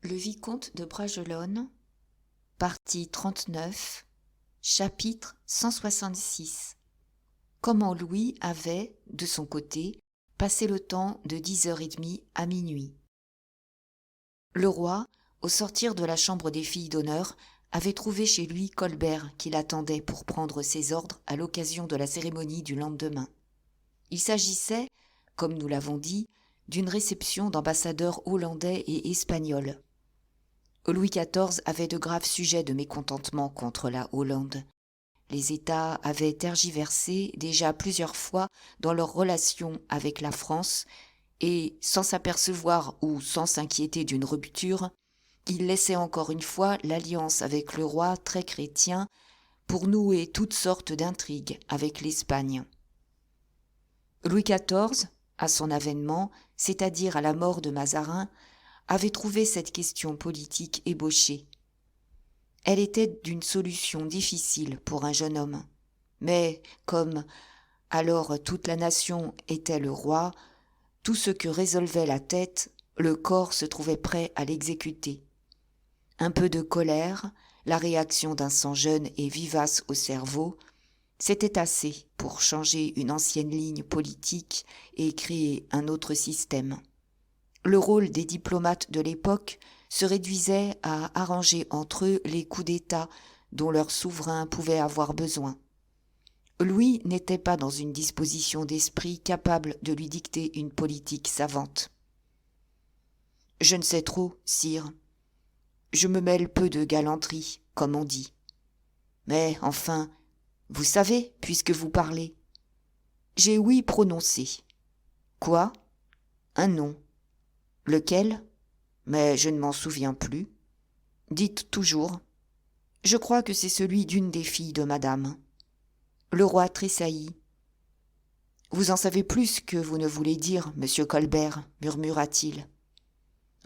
Le vicomte de Bragelonne, partie 39, chapitre 166. Comment Louis avait, de son côté, passé le temps de 10h30 à minuit. Le roi, au sortir de la chambre des filles d'honneur, avait trouvé chez lui Colbert qui l'attendait pour prendre ses ordres à l'occasion de la cérémonie du lendemain. Il s'agissait, comme nous l'avons dit, d'une réception d'ambassadeurs hollandais et espagnols. Louis XIV avait de graves sujets de mécontentement contre la Hollande. Les États avaient tergiversé déjà plusieurs fois dans leurs relations avec la France et, sans s'apercevoir ou sans s'inquiéter d'une rupture, ils laissaient encore une fois l'alliance avec le roi très chrétien pour nouer toutes sortes d'intrigues avec l'Espagne. Louis XIV, à son avènement, c'est-à-dire à la mort de Mazarin, avait trouvé cette question politique ébauchée. Elle était d'une solution difficile pour un jeune homme. Mais comme, alors toute la nation était le roi, tout ce que résolvait la tête, le corps se trouvait prêt à l'exécuter. Un peu de colère, la réaction d'un sang jeune et vivace au cerveau, c'était assez pour changer une ancienne ligne politique et créer un autre système. Le rôle des diplomates de l'époque se réduisait à arranger entre eux les coups d'État dont leur souverain pouvait avoir besoin. Louis n'était pas dans une disposition d'esprit capable de lui dicter une politique savante. « Je ne sais trop, sire. Je me mêle peu de galanterie, comme on dit. Mais enfin, vous savez, puisque vous parlez. J'ai oui prononcé. Quoi ? Un nom. Lequel ? Mais je ne m'en souviens plus. Dites toujours. Je crois que c'est celui d'une des filles de madame. Le roi tressaillit. Vous en savez plus que vous ne voulez dire, monsieur Colbert, murmura-t-il.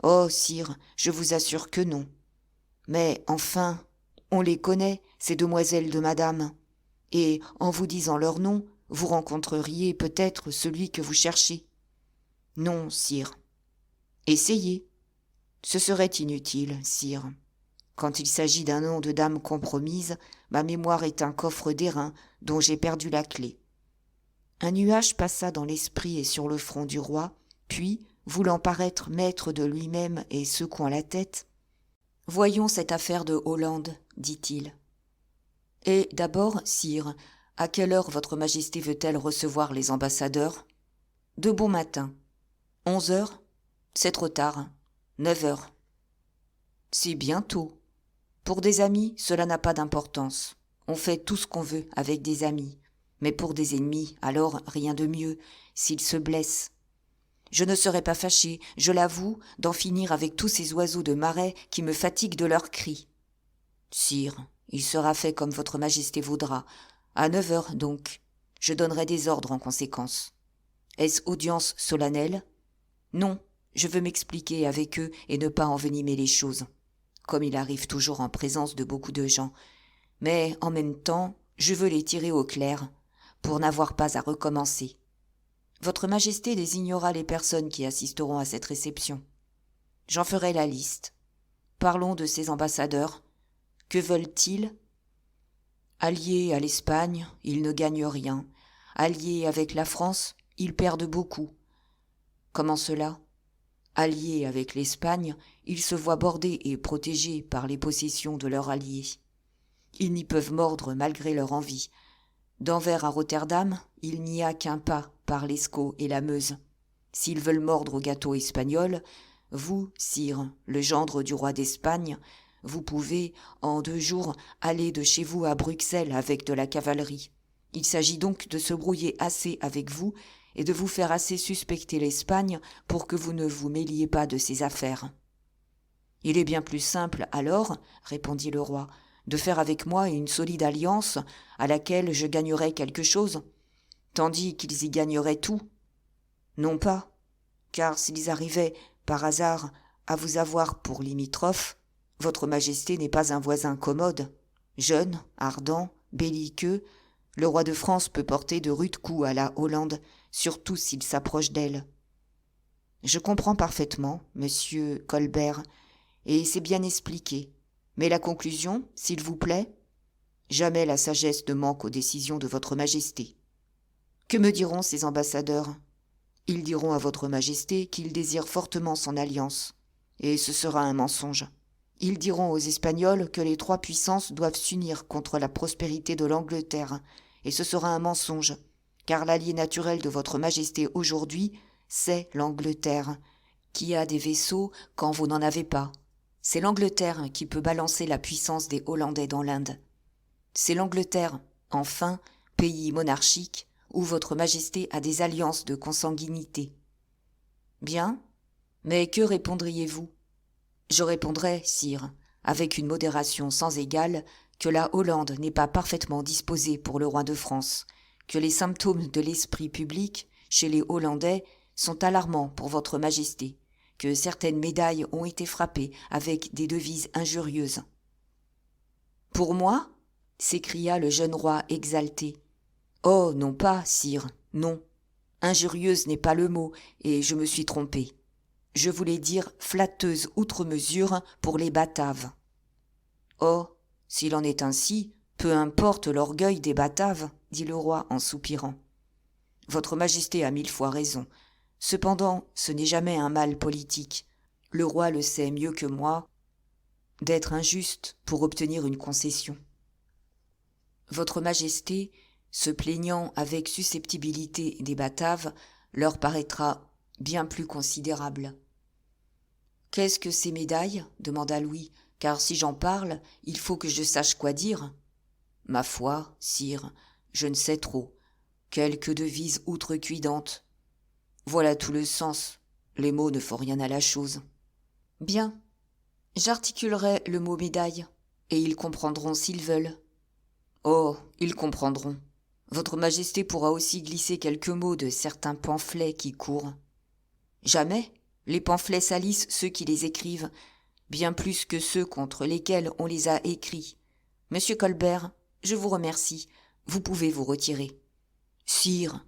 Oh, sire, je vous assure que non. Mais enfin, on les connaît, ces demoiselles de madame. Et en vous disant leur nom, vous rencontreriez peut-être celui que vous cherchez. Non, sire. Essayez. Ce serait inutile, sire. Quand il s'agit d'un nom de dame compromise, ma mémoire est un coffre d'airain dont j'ai perdu la clé. Un nuage passa dans l'esprit et sur le front du roi, puis, voulant paraître maître de lui-même et secouant la tête, « Voyons cette affaire de Hollande, dit-il. Et d'abord, sire, à quelle heure votre majesté veut-elle recevoir les ambassadeurs ? De bon matin. 11h ? C'est trop tard. 9h. C'est bientôt. Pour des amis, cela n'a pas d'importance. On fait tout ce qu'on veut avec des amis. Mais pour des ennemis, alors rien de mieux, s'ils se blessent. Je ne serais pas fâché, je l'avoue, d'en finir avec tous ces oiseaux de marais qui me fatiguent de leurs cris. Sire, il sera fait comme votre majesté voudra. À 9h donc. Je donnerai des ordres en conséquence. Est-ce audience solennelle ? Non, je veux m'expliquer avec eux et ne pas envenimer les choses, comme il arrive toujours en présence de beaucoup de gens. Mais en même temps, je veux les tirer au clair, pour n'avoir pas à recommencer. Votre majesté désignera les personnes qui assisteront à cette réception. J'en ferai la liste. Parlons de ces ambassadeurs. Que veulent-ils ? Alliés à l'Espagne, ils ne gagnent rien. Alliés avec la France, ils perdent beaucoup. Comment cela ? Alliés avec l'Espagne, ils se voient bordés et protégés par les possessions de leurs alliés. Ils n'y peuvent mordre malgré leur envie. D'Anvers à Rotterdam, il n'y a qu'un pas par l'Escaut et la Meuse. S'ils veulent mordre au gâteau espagnol, vous, sire, le gendre du roi d'Espagne, vous pouvez, en 2 jours, aller de chez vous à Bruxelles avec de la cavalerie. Il s'agit donc de se brouiller assez avec vous et de vous faire assez suspecter l'Espagne pour que vous ne vous mêliez pas de ses affaires. « Il est bien plus simple, alors, répondit le roi, de faire avec moi une solide alliance à laquelle je gagnerais quelque chose, tandis qu'ils y gagneraient tout. Non pas, car s'ils arrivaient, par hasard, à vous avoir pour limitrophe, votre majesté n'est pas un voisin commode. Jeune, ardent, belliqueux, le roi de France peut porter de rudes coups à la Hollande, surtout s'il s'approche d'elle. Je comprends parfaitement, monsieur Colbert, et c'est bien expliqué. Mais la conclusion, s'il vous plaît ? Jamais la sagesse ne manque aux décisions de votre Majesté. Que me diront ces ambassadeurs ? Ils diront à votre Majesté qu'ils désirent fortement son alliance, et ce sera un mensonge. Ils diront aux Espagnols que les trois puissances doivent s'unir contre la prospérité de l'Angleterre, et ce sera un mensonge, car l'allié naturel de votre Majesté aujourd'hui, c'est l'Angleterre, qui a des vaisseaux quand vous n'en avez pas. C'est l'Angleterre qui peut balancer la puissance des Hollandais dans l'Inde. C'est l'Angleterre, enfin, pays monarchique, où votre Majesté a des alliances de consanguinité. Bien, mais que répondriez-vous ? Je répondrais, sire, avec une modération sans égale, que la Hollande n'est pas parfaitement disposée pour le roi de France, que les symptômes de l'esprit public, chez les Hollandais, sont alarmants pour votre Majesté, que certaines médailles ont été frappées avec des devises injurieuses. « Pour moi ?» s'écria le jeune roi exalté. « Oh, non pas, sire, non. Injurieuse n'est pas le mot, et je me suis trompé. Je voulais dire flatteuse outre mesure pour les Bataves. »« Oh, s'il en est ainsi, peu importe l'orgueil des Bataves, » dit le roi en soupirant. « Votre Majesté a 1000 fois raison. Cependant, ce n'est jamais un mal politique. Le roi le sait mieux que moi, d'être injuste pour obtenir une concession. Votre Majesté, se plaignant avec susceptibilité des Bataves, leur paraîtra bien plus considérable. « Qu'est-ce que ces médailles ?» demanda Louis, « car si j'en parle, il faut que je sache quoi dire. »« Ma foi, sire, je ne sais trop. Quelques devises outrecuidantes. Voilà tout le sens. Les mots ne font rien à la chose. »« Bien, j'articulerai le mot médaille, et ils comprendront s'ils veulent. »« Oh, ils comprendront. Votre Majesté pourra aussi glisser quelques mots de certains pamphlets qui courent. »« Jamais. Les pamphlets salissent ceux qui les écrivent, bien plus que ceux contre lesquels on les a écrits. Monsieur Colbert, je vous remercie. Vous pouvez vous retirer. »« Sire. »«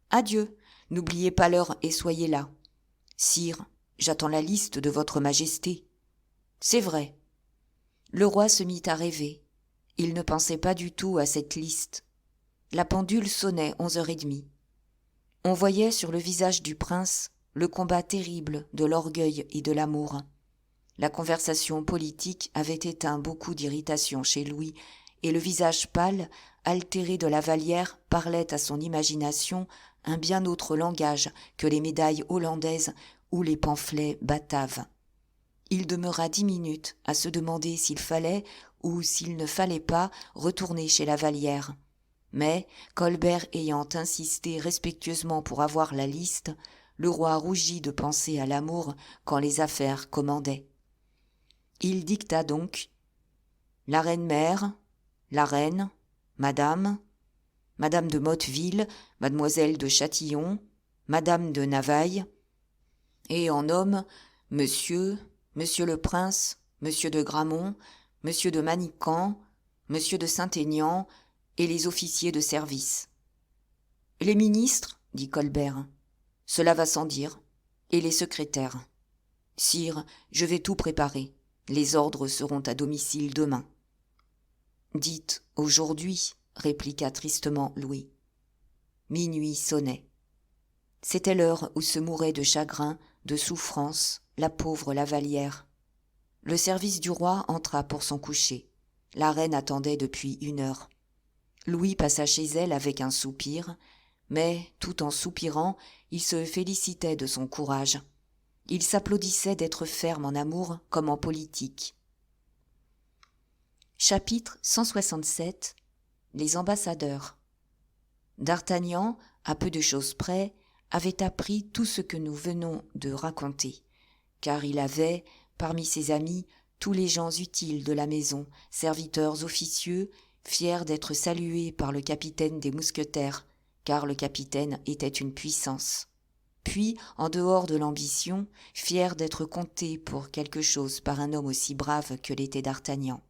Adieu. N'oubliez pas l'heure et soyez là. »« Sire, j'attends la liste de votre Majesté. »« C'est vrai. » Le roi se mit à rêver. Il ne pensait pas du tout à cette liste. La pendule sonnait 11h30. On voyait sur le visage du prince le combat terrible de l'orgueil et de l'amour. La conversation politique avait éteint beaucoup d'irritation chez Louis, et le visage pâle, altéré de la Vallière, parlait à son imagination un bien autre langage que les médailles hollandaises ou les pamphlets bataves. Il demeura 10 minutes à se demander s'il fallait ou s'il ne fallait pas retourner chez la Vallière. Mais, Colbert ayant insisté respectueusement pour avoir la liste, le roi rougit de penser à l'amour quand les affaires commandaient. Il dicta donc « La reine-mère, la reine, madame, madame de Motteville, mademoiselle de Châtillon, madame de Navailles, et en homme, monsieur, monsieur le prince, monsieur de Gramont, monsieur de Manicamp, monsieur de Saint-Aignan et les officiers de service. »« Les ministres, dit Colbert, cela va sans dire, et les secrétaires. Sire, je vais tout préparer. Les ordres seront à domicile demain. »« Dites aujourd'hui, répliqua tristement Louis. Minuit sonnait. C'était l'heure où se mourait de chagrin, de souffrance, la pauvre Lavallière. Le service du roi entra pour son coucher. La reine attendait depuis 1 heure. Louis passa chez elle avec un soupir, mais, tout en soupirant, il se félicitait de son courage. Il s'applaudissait d'être ferme en amour comme en politique. Chapitre 167. Les ambassadeurs. D'Artagnan, à peu de choses près, avait appris tout ce que nous venons de raconter, car il avait, parmi ses amis, tous les gens utiles de la maison, serviteurs officieux, fiers d'être salués par le capitaine des mousquetaires, car le capitaine était une puissance. Puis, en dehors de l'ambition, fiers d'être comptés pour quelque chose par un homme aussi brave que l'était D'Artagnan.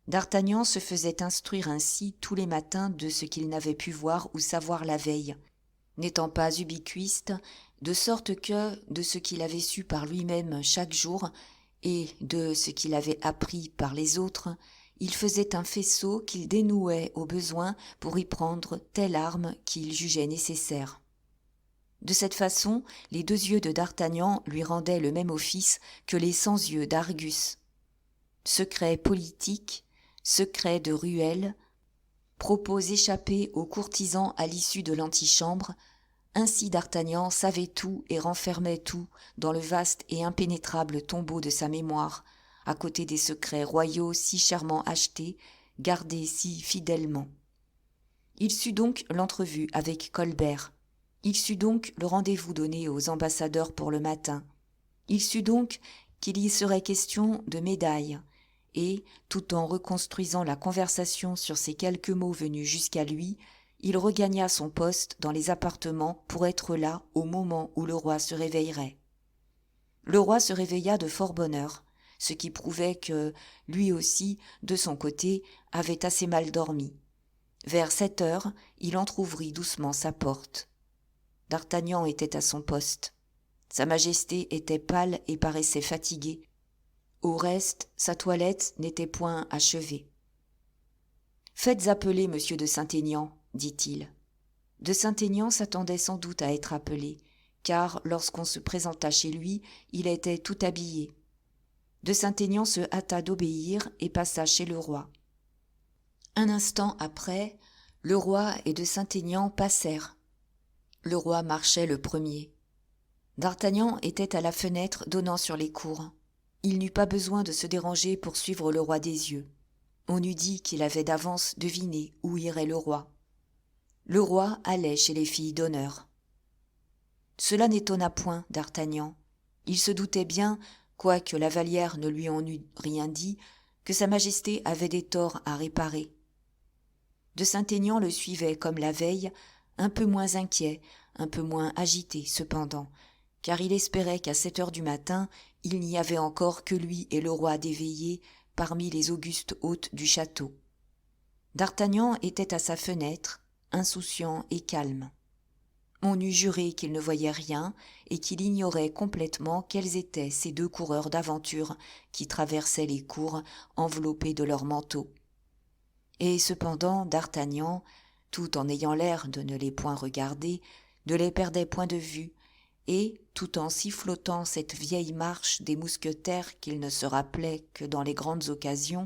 D'Artagnan se faisait instruire ainsi tous les matins de ce qu'il n'avait pu voir ou savoir la veille. N'étant pas ubiquiste, de sorte que, de ce qu'il avait su par lui-même chaque jour, et de ce qu'il avait appris par les autres, il faisait un faisceau qu'il dénouait au besoin pour y prendre telle arme qu'il jugeait nécessaire. De cette façon, les 2 yeux de d'Artagnan lui rendaient le même office que les 100 yeux d'Argus. Secret politique, secret de ruelle, propos échappés aux courtisans à l'issue de l'antichambre, ainsi d'Artagnan savait tout et renfermait tout dans le vaste et impénétrable tombeau de sa mémoire, à côté des secrets royaux si chèrement achetés, gardés si fidèlement. Il sut donc l'entrevue avec Colbert. Il sut donc le rendez-vous donné aux ambassadeurs pour le matin. Il sut donc qu'il y serait question de médailles, et, tout en reconstruisant la conversation sur ces quelques mots venus jusqu'à lui, il regagna son poste dans les appartements pour être là au moment où le roi se réveillerait. Le roi se réveilla de fort bonne heure, ce qui prouvait que, lui aussi, de son côté, avait assez mal dormi. Vers 7 heures, il entr'ouvrit doucement sa porte. D'Artagnan était à son poste. Sa Majesté était pâle et paraissait fatiguée. Au reste, sa toilette n'était point achevée. « Faites appeler monsieur de Saint-Aignan, dit-il. De Saint-Aignan s'attendait sans doute à être appelé, car lorsqu'on se présenta chez lui, il était tout habillé. De Saint-Aignan se hâta d'obéir et passa chez le roi. Un instant après, le roi et de Saint-Aignan passèrent. Le roi marchait le premier. D'Artagnan était à la fenêtre donnant sur les cours. Il n'eut pas besoin de se déranger pour suivre le roi des yeux. On eût dit qu'il avait d'avance deviné où irait le roi. Le roi allait chez les filles d'honneur. Cela n'étonna point d'Artagnan. Il se doutait bien, quoique la Vallière ne lui en eût rien dit, que sa Majesté avait des torts à réparer. De Saint-Aignan le suivait comme la veille, un peu moins inquiet, un peu moins agité cependant, car il espérait qu'à 7 heures du matin, il n'y avait encore que lui et le roi d'éveillés parmi les augustes hôtes du château. D'Artagnan était à sa fenêtre, insouciant et calme. On eût juré qu'il ne voyait rien et qu'il ignorait complètement quels étaient ces 2 coureurs d'aventure qui traversaient les cours enveloppés de leurs manteaux. Et cependant d'Artagnan, tout en ayant l'air de ne les point regarder, ne les perdait point de vue, et, tout en sifflotant cette vieille marche des mousquetaires qu'il ne se rappelait que dans les grandes occasions,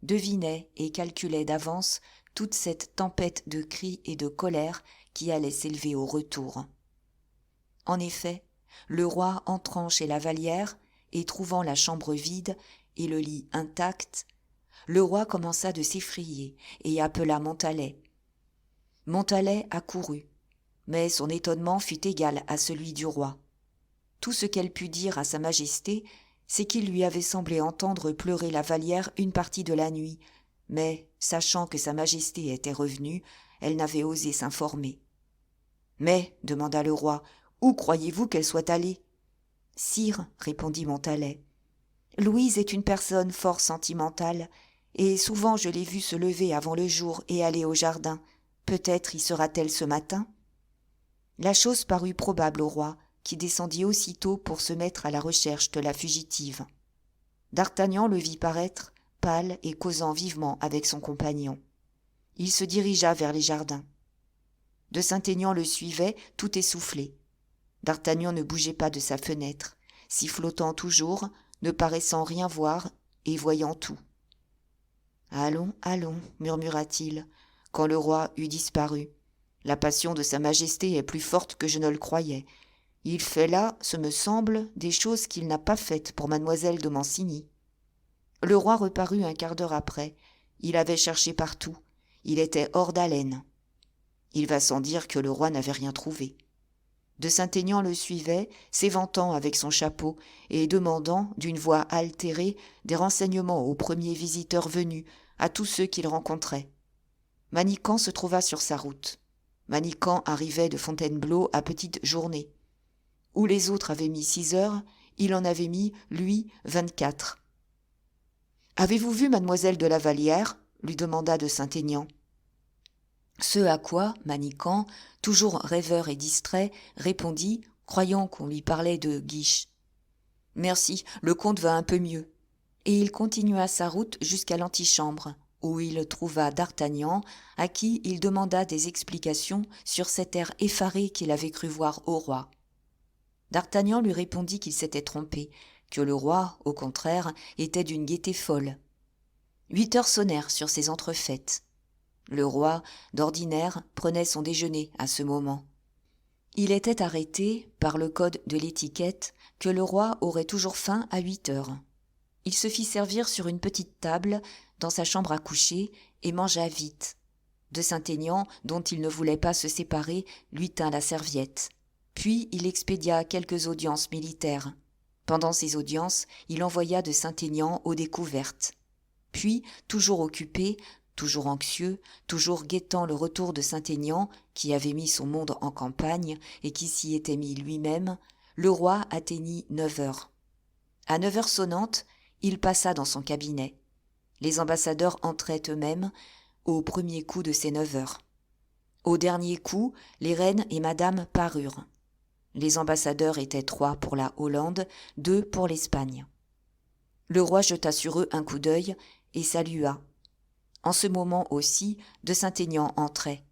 devinait et calculait d'avance toute cette tempête de cris et de colère qui allait s'élever au retour. En effet, le roi entrant chez la Vallière et trouvant la chambre vide et le lit intact, le roi commença de s'effrayer et appela Montalais. Montalais accourut, mais son étonnement fut égal à celui du roi. Tout ce qu'elle put dire à sa Majesté, c'est qu'il lui avait semblé entendre pleurer la Vallière une partie de la nuit, mais, sachant que sa Majesté était revenue, elle n'avait osé s'informer. « Mais, demanda le roi, où croyez-vous qu'elle soit allée ?»« Sire, répondit Montalais, Louise est une personne fort sentimentale, et souvent je l'ai vue se lever avant le jour et aller au jardin. Peut-être y sera-t-elle ce matin ?» La chose parut probable au roi, qui descendit aussitôt pour se mettre à la recherche de la fugitive. D'Artagnan le vit paraître, pâle et causant vivement avec son compagnon. Il se dirigea vers les jardins. De Saint-Aignan le suivait, tout essoufflé. D'Artagnan ne bougeait pas de sa fenêtre, sifflotant toujours, ne paraissant rien voir et voyant tout. « Allons, allons, murmura-t-il, quand le roi eut disparu. La passion de sa Majesté est plus forte que je ne le croyais. Il fait là, ce me semble, des choses qu'il n'a pas faites pour mademoiselle de Mancini. » Le roi reparut un quart d'heure après. Il avait cherché partout. Il était hors d'haleine. Il va sans dire que le roi n'avait rien trouvé. De Saint-Aignan le suivait, s'éventant avec son chapeau et demandant, d'une voix altérée, des renseignements aux premiers visiteurs venus, à tous ceux qu'il rencontrait. Manicamp se trouva sur sa route. Manicamp arrivait de Fontainebleau à petite journée. Où les autres avaient mis 6 heures, il en avait mis, lui, 24. « Avez-vous vu mademoiselle de la Vallière ?» lui demanda de Saint-Aignan. Ce à quoi Manicamp, toujours rêveur et distrait, répondit croyant qu'on lui parlait de Guiche. « Merci, le comte va un peu mieux. » Et il continua sa route jusqu'à l'antichambre, où il trouva d'Artagnan, à qui il demanda des explications sur cet air effaré qu'il avait cru voir au roi. D'Artagnan lui répondit qu'il s'était trompé, que le roi, au contraire, était d'une gaieté folle. 8 heures sonnèrent sur ces entrefaites. Le roi, d'ordinaire, prenait son déjeuner à ce moment. Il était arrêté, par le code de l'étiquette, que le roi aurait toujours faim à 8 heures. Il se fit servir sur une petite table, dans sa chambre à coucher, et mangea vite. De Saint-Aignan, dont il ne voulait pas se séparer, lui tint la serviette. Puis il expédia quelques audiences militaires. Pendant ces audiences, il envoya de Saint-Aignan aux découvertes. Puis, toujours occupé, toujours anxieux, toujours guettant le retour de Saint-Aignan, qui avait mis son monde en campagne et qui s'y était mis lui-même, le roi atteignit 9 heures. À 9 heures sonnantes, il passa dans son cabinet. Les ambassadeurs entraient eux-mêmes au premier coup de ces 9 heures. Au dernier coup, les reines et madame parurent. Les ambassadeurs étaient 3 pour la Hollande, 2 pour l'Espagne. Le roi jeta sur eux un coup d'œil et salua. En ce moment aussi, de Saint-Aignan entrait.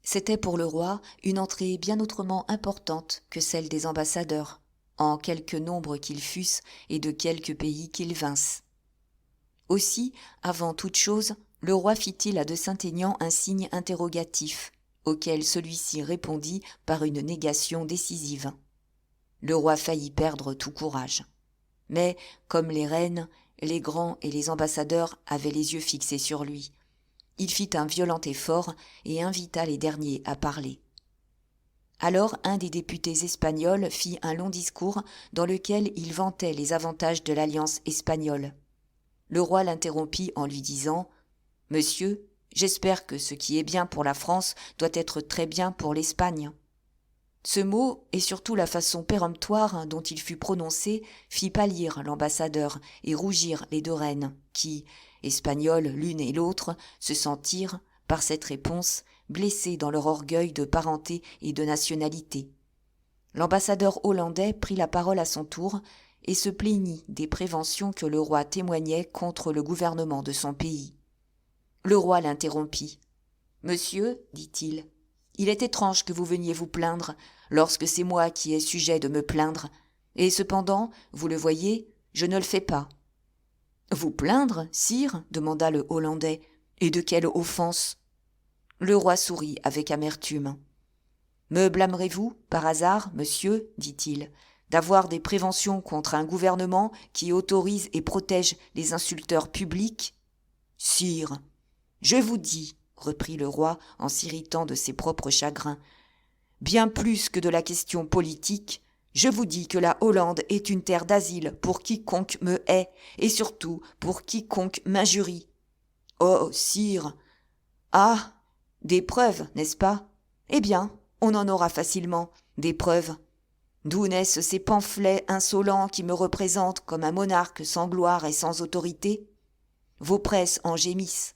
C'était pour le roi une entrée bien autrement importante que celle des ambassadeurs, en quelque nombre qu'ils fussent et de quelque pays qu'ils vinssent. Aussi, avant toute chose, le roi fit-il à de Saint-Aignan un signe interrogatif, auquel celui-ci répondit par une négation décisive. Le roi faillit perdre tout courage. Mais, comme les reines, les grands et les ambassadeurs avaient les yeux fixés sur lui, il fit un violent effort et invita les derniers à parler. Alors un des députés espagnols fit un long discours dans lequel il vantait les avantages de l'alliance espagnole. Le roi l'interrompit en lui disant « Monsieur, j'espère que ce qui est bien pour la France doit être très bien pour l'Espagne. » Ce mot, et surtout la façon péremptoire dont il fut prononcé, fit pâlir l'ambassadeur et rougir les 2 reines, qui, espagnoles l'une et l'autre, se sentirent, par cette réponse, blessées dans leur orgueil de parenté et de nationalité. L'ambassadeur hollandais prit la parole à son tour et se plaignit des préventions que le roi témoignait contre le gouvernement de son pays. Le roi l'interrompit. « Monsieur, dit-il, il est étrange que vous veniez vous plaindre, lorsque c'est moi qui ai sujet de me plaindre, et cependant, vous le voyez, je ne le fais pas. »« Vous plaindre, sire » demanda le Hollandais, « et de quelle offense ?» Le roi sourit avec amertume. « Me blâmerez-vous, par hasard, monsieur, dit-il, d'avoir des préventions contre un gouvernement qui autorise et protège les insulteurs publics ? Sire, je vous dis, reprit le roi en s'irritant de ses propres chagrins, bien plus que de la question politique, je vous dis que la Hollande est une terre d'asile pour quiconque me hait et surtout pour quiconque m'injurie. Oh, sire! Ah! Des preuves, n'est-ce pas? Eh bien, on en aura facilement, des preuves. D'où naissent ces pamphlets insolents qui me représentent comme un monarque sans gloire et sans autorité? Vos presses en gémissent.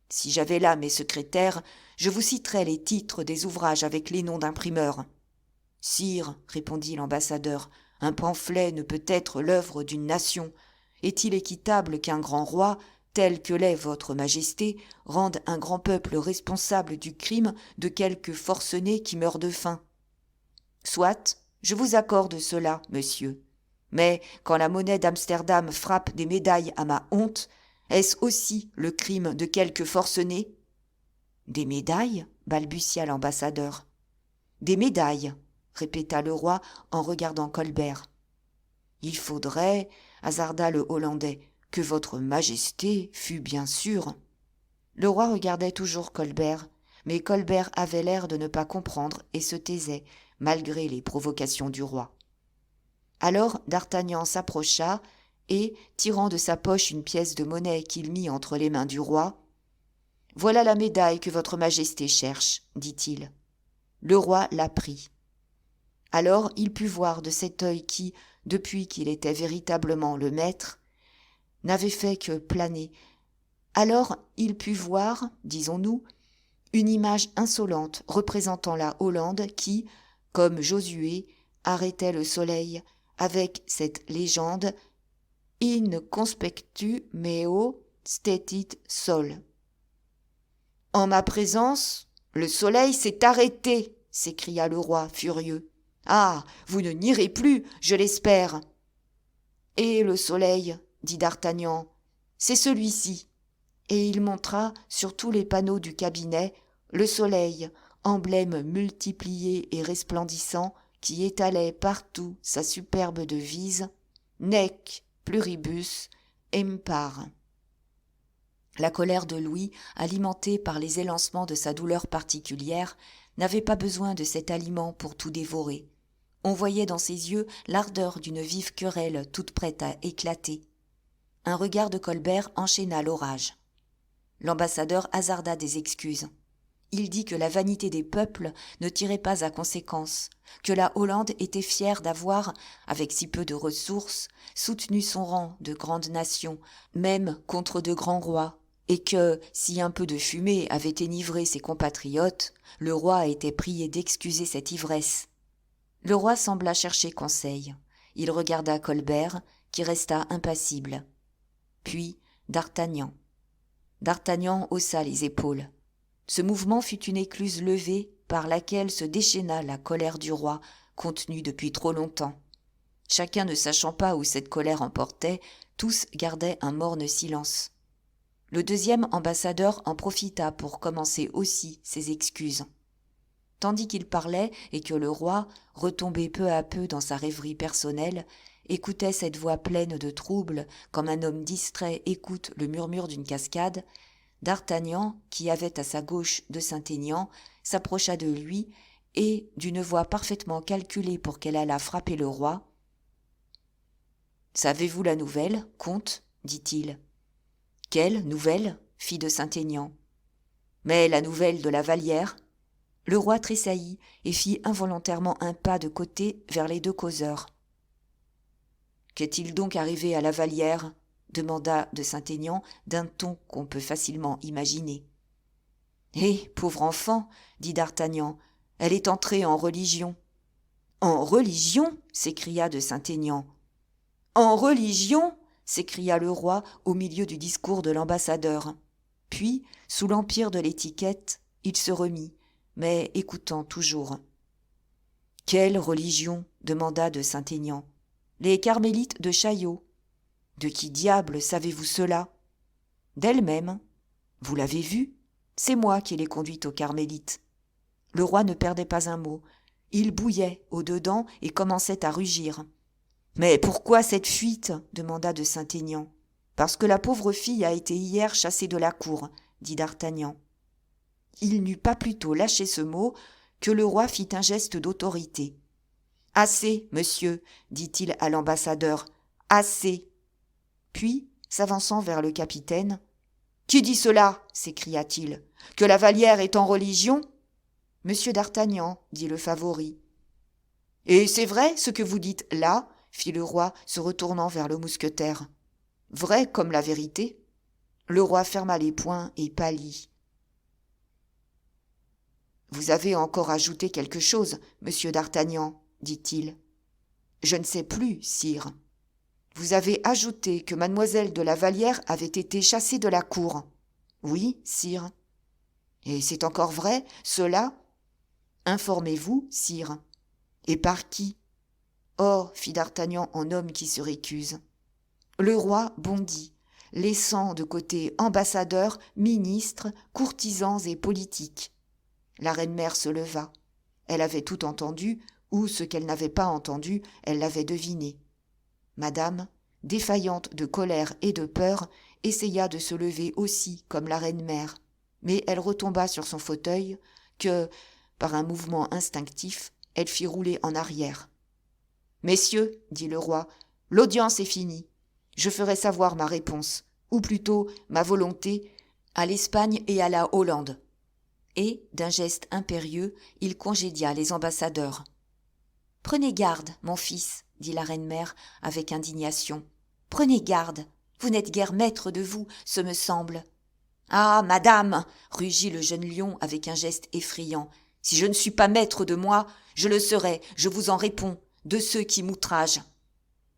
Si j'avais là mes secrétaires, je vous citerais les titres des ouvrages avec les noms d'imprimeurs. « Sire, répondit l'ambassadeur, un pamphlet ne peut être l'œuvre d'une nation. Est-il équitable qu'un grand roi, tel que l'est votre majesté, rende un grand peuple responsable du crime de quelque forcené qui meurt de faim? Soit, je vous accorde cela, monsieur. Mais quand la monnaie d'Amsterdam frappe des médailles à ma honte, est-ce aussi le crime de quelque forcené ? » « Des médailles » balbutia l'ambassadeur. « Des médailles » répéta le roi en regardant Colbert. « Il faudrait, hasarda le Hollandais, que votre majesté fût bien sûr. » Le roi regardait toujours Colbert, mais Colbert avait l'air de ne pas comprendre et se taisait, malgré les provocations du roi. Alors d'Artagnan s'approcha et, tirant de sa poche une pièce de monnaie qu'il mit entre les mains du roi, « Voilà la médaille que votre majesté cherche, dit-il. » Le roi la prit. Alors il put voir de cet œil qui, depuis qu'il était véritablement le maître, n'avait fait que planer. Alors il put voir, disons-nous, une image insolente représentant la Hollande qui, comme Josué, arrêtait le soleil avec cette légende « In conspectu meo stetit sol ». « En ma présence, le soleil s'est arrêté !» s'écria le roi furieux. « Ah, vous ne nierez plus, je l'espère !»« Et le soleil, dit d'Artagnan, c'est celui-ci. » Et il montra sur tous les panneaux du cabinet le soleil, emblème multiplié et resplendissant, qui étalait partout sa superbe devise « Nec pluribus impar ». La colère de Louis, alimentée par les élancements de sa douleur particulière, n'avait pas besoin de cet aliment pour tout dévorer. On voyait dans ses yeux l'ardeur d'une vive querelle toute prête à éclater. Un regard de Colbert enchaîna l'orage. L'ambassadeur hasarda des excuses. Il dit que la vanité des peuples ne tirait pas à conséquence, que la Hollande était fière d'avoir, avec si peu de ressources, soutenu son rang de grande nation, même contre de grands rois, et que, si un peu de fumée avait énivré ses compatriotes, le roi était prié d'excuser cette ivresse. Le roi sembla chercher conseil. Il regarda Colbert, qui resta impassible. Puis D'Artagnan. D'Artagnan haussa les épaules. Ce mouvement fut une écluse levée par laquelle se déchaîna la colère du roi, contenue depuis trop longtemps. Chacun ne sachant pas où cette colère emportait, tous gardaient un morne silence. Le deuxième ambassadeur en profita pour commencer aussi ses excuses. Tandis qu'il parlait et que le roi, retombé peu à peu dans sa rêverie personnelle, écoutait cette voix pleine de trouble comme un homme distrait écoute le murmure d'une cascade, D'Artagnan, qui avait à sa gauche de Saint-Aignan, s'approcha de lui et, d'une voix parfaitement calculée pour qu'elle allât frapper le roi, « Savez-vous la nouvelle, comte ?» dit-il. « Quelle nouvelle ?» fit de Saint-Aignan. « Mais la nouvelle de la Vallière ?» Le roi tressaillit et fit involontairement un pas de côté vers les deux causeurs. « Qu'est-il donc arrivé à la Vallière ?» demanda de Saint-Aignan d'un ton qu'on peut facilement imaginer. « Eh, pauvre enfant, dit d'Artagnan, elle est entrée en religion. »« En religion » s'écria de Saint-Aignan. « En religion » s'écria le roi au milieu du discours de l'ambassadeur. Puis, sous l'empire de l'étiquette, il se remit, mais écoutant toujours. « Quelle religion » demanda de Saint-Aignan. « Les carmélites de Chaillot. » « De qui diable savez-vous cela ?»« D'elle-même. »« Vous l'avez vue ? C'est moi qui l'ai conduite aux carmélites. » Le roi ne perdait pas un mot. Il bouillait au-dedans et commençait à rugir. « Mais pourquoi cette fuite ?» demanda de Saint-Aignan. « Parce que la pauvre fille a été hier chassée de la cour, » dit d'Artagnan. Il n'eut pas plutôt lâché ce mot que le roi fit un geste d'autorité. « Assez, monsieur, dit-il à l'ambassadeur, assez. » Puis, s'avançant vers le capitaine, « Qui dit cela ?» s'écria-t-il. « Que la Vallière est en religion ?»« Monsieur d'Artagnan, » dit le favori. « Et c'est vrai ce que vous dites là ?» fit le roi, se retournant vers le mousquetaire. « Vrai comme la vérité ?» Le roi ferma les poings et pâlit. « Vous avez encore ajouté quelque chose, monsieur d'Artagnan, dit-il. « Je ne sais plus, sire. » Vous avez ajouté que mademoiselle de la Vallière avait été chassée de la cour. Oui, sire. Et c'est encore vrai, cela ? Informez-vous, sire. Et par qui ? Oh, fit d'Artagnan en homme qui se récuse. Le roi bondit, laissant de côté ambassadeurs, ministres, courtisans et politiques. La reine-mère se leva. Elle avait tout entendu, ou ce qu'elle n'avait pas entendu, elle l'avait deviné. Madame, défaillante de colère et de peur, essaya de se lever aussi comme la reine-mère, mais elle retomba sur son fauteuil que, par un mouvement instinctif, elle fit rouler en arrière. « Messieurs, dit le roi, l'audience est finie. Je ferai savoir ma réponse, ou plutôt ma volonté, à l'Espagne et à la Hollande. » Et, d'un geste impérieux, il congédia les ambassadeurs. « Prenez garde, mon fils, » dit la reine-mère avec indignation. « Prenez garde, vous n'êtes guère maître de vous, ce me semble. »« Ah, madame !» rugit le jeune lion avec un geste effrayant. « Si je ne suis pas maître de moi, je le serai, je vous en réponds. de ceux qui m'outragent.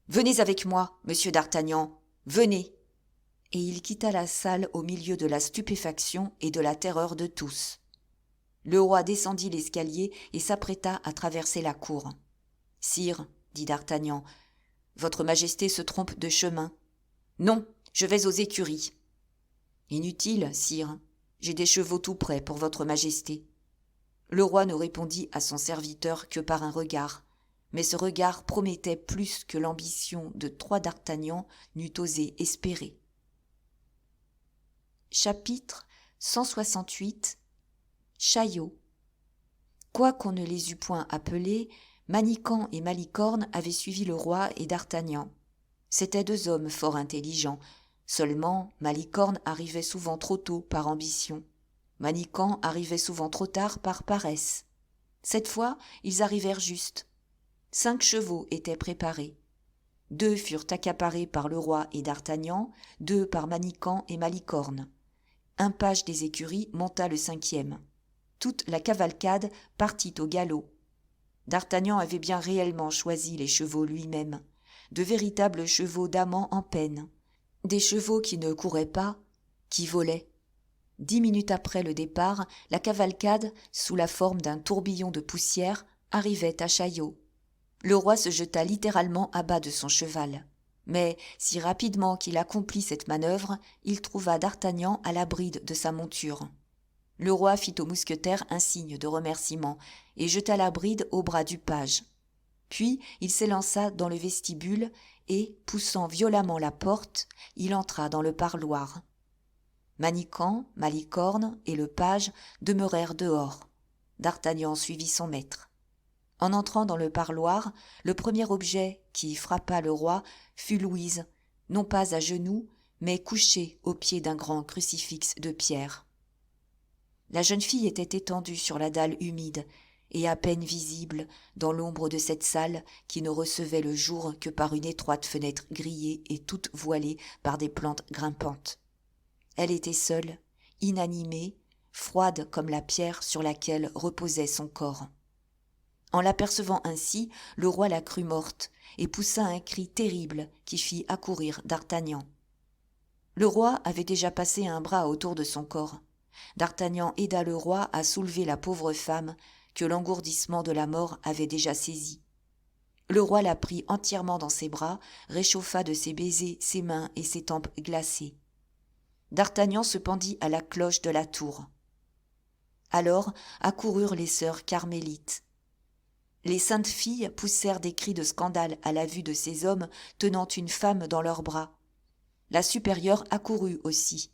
Venez avec moi, monsieur d'Artagnan, venez. Et il quitta la salle au milieu de la stupéfaction et de la terreur de tous. Le roi descendit l'escalier et s'apprêta à traverser la cour. « Sire, dit d'Artagnan, votre majesté se trompe de chemin. Non, je vais aux écuries. Inutile, sire, j'ai des chevaux tout prêts pour votre majesté. Le roi ne répondit à son serviteur que par un regard, mais ce regard promettait plus que l'ambition de 3 d'Artagnan n'eût osé espérer. Chapitre 168. Chaillot. Quoiqu'on ne les eût point appelés, Manicamp et Malicorne avaient suivi le roi et d'Artagnan. C'étaient 2 hommes fort intelligents. Seulement, Malicorne arrivait souvent trop tôt par ambition. Manicamp arrivait souvent trop tard par paresse. Cette fois, ils arrivèrent juste. 5 chevaux étaient préparés. 2 furent accaparés par le roi et d'Artagnan, 2 par Manicamp et Malicorne. Un page des écuries monta le 5e. Toute la cavalcade partit au galop. D'Artagnan avait bien réellement choisi les chevaux lui-même, de véritables chevaux d'amants en peine, des chevaux qui ne couraient pas, qui volaient. 10 minutes après le départ, la cavalcade, sous la forme d'un tourbillon de poussière, arrivait à Chaillot. Le roi se jeta littéralement à bas de son cheval. Mais, si rapidement qu'il accomplit cette manœuvre, il trouva d'Artagnan à la bride de sa monture. Le roi fit au mousquetaire un signe de remerciement et jeta la bride au bras du page. Puis il s'élança dans le vestibule et, poussant violemment la porte, il entra dans le parloir. Manicamp, Malicorne et le page demeurèrent dehors. D'Artagnan suivit son maître. En entrant dans le parloir, le premier objet qui frappa le roi fut Louise, non pas à genoux, mais couchée au pied d'un grand crucifix de pierre. La jeune fille était étendue sur la dalle humide et à peine visible dans l'ombre de cette salle qui ne recevait le jour que par une étroite fenêtre grillée et toute voilée par des plantes grimpantes. Elle était seule, inanimée, froide comme la pierre sur laquelle reposait son corps. En l'apercevant ainsi, le roi la crut morte et poussa un cri terrible qui fit accourir d'Artagnan. Le roi avait déjà passé un bras autour de son corps. D'Artagnan aida le roi à soulever la pauvre femme que l'engourdissement de la mort avait déjà saisie. Le roi la prit entièrement dans ses bras, réchauffa de ses baisers ses mains et ses tempes glacées. D'Artagnan se pendit à la cloche de la tour. Alors accoururent les sœurs carmélites. Les saintes filles poussèrent des cris de scandale à la vue de ces hommes tenant une femme dans leurs bras. La supérieure accourut aussi.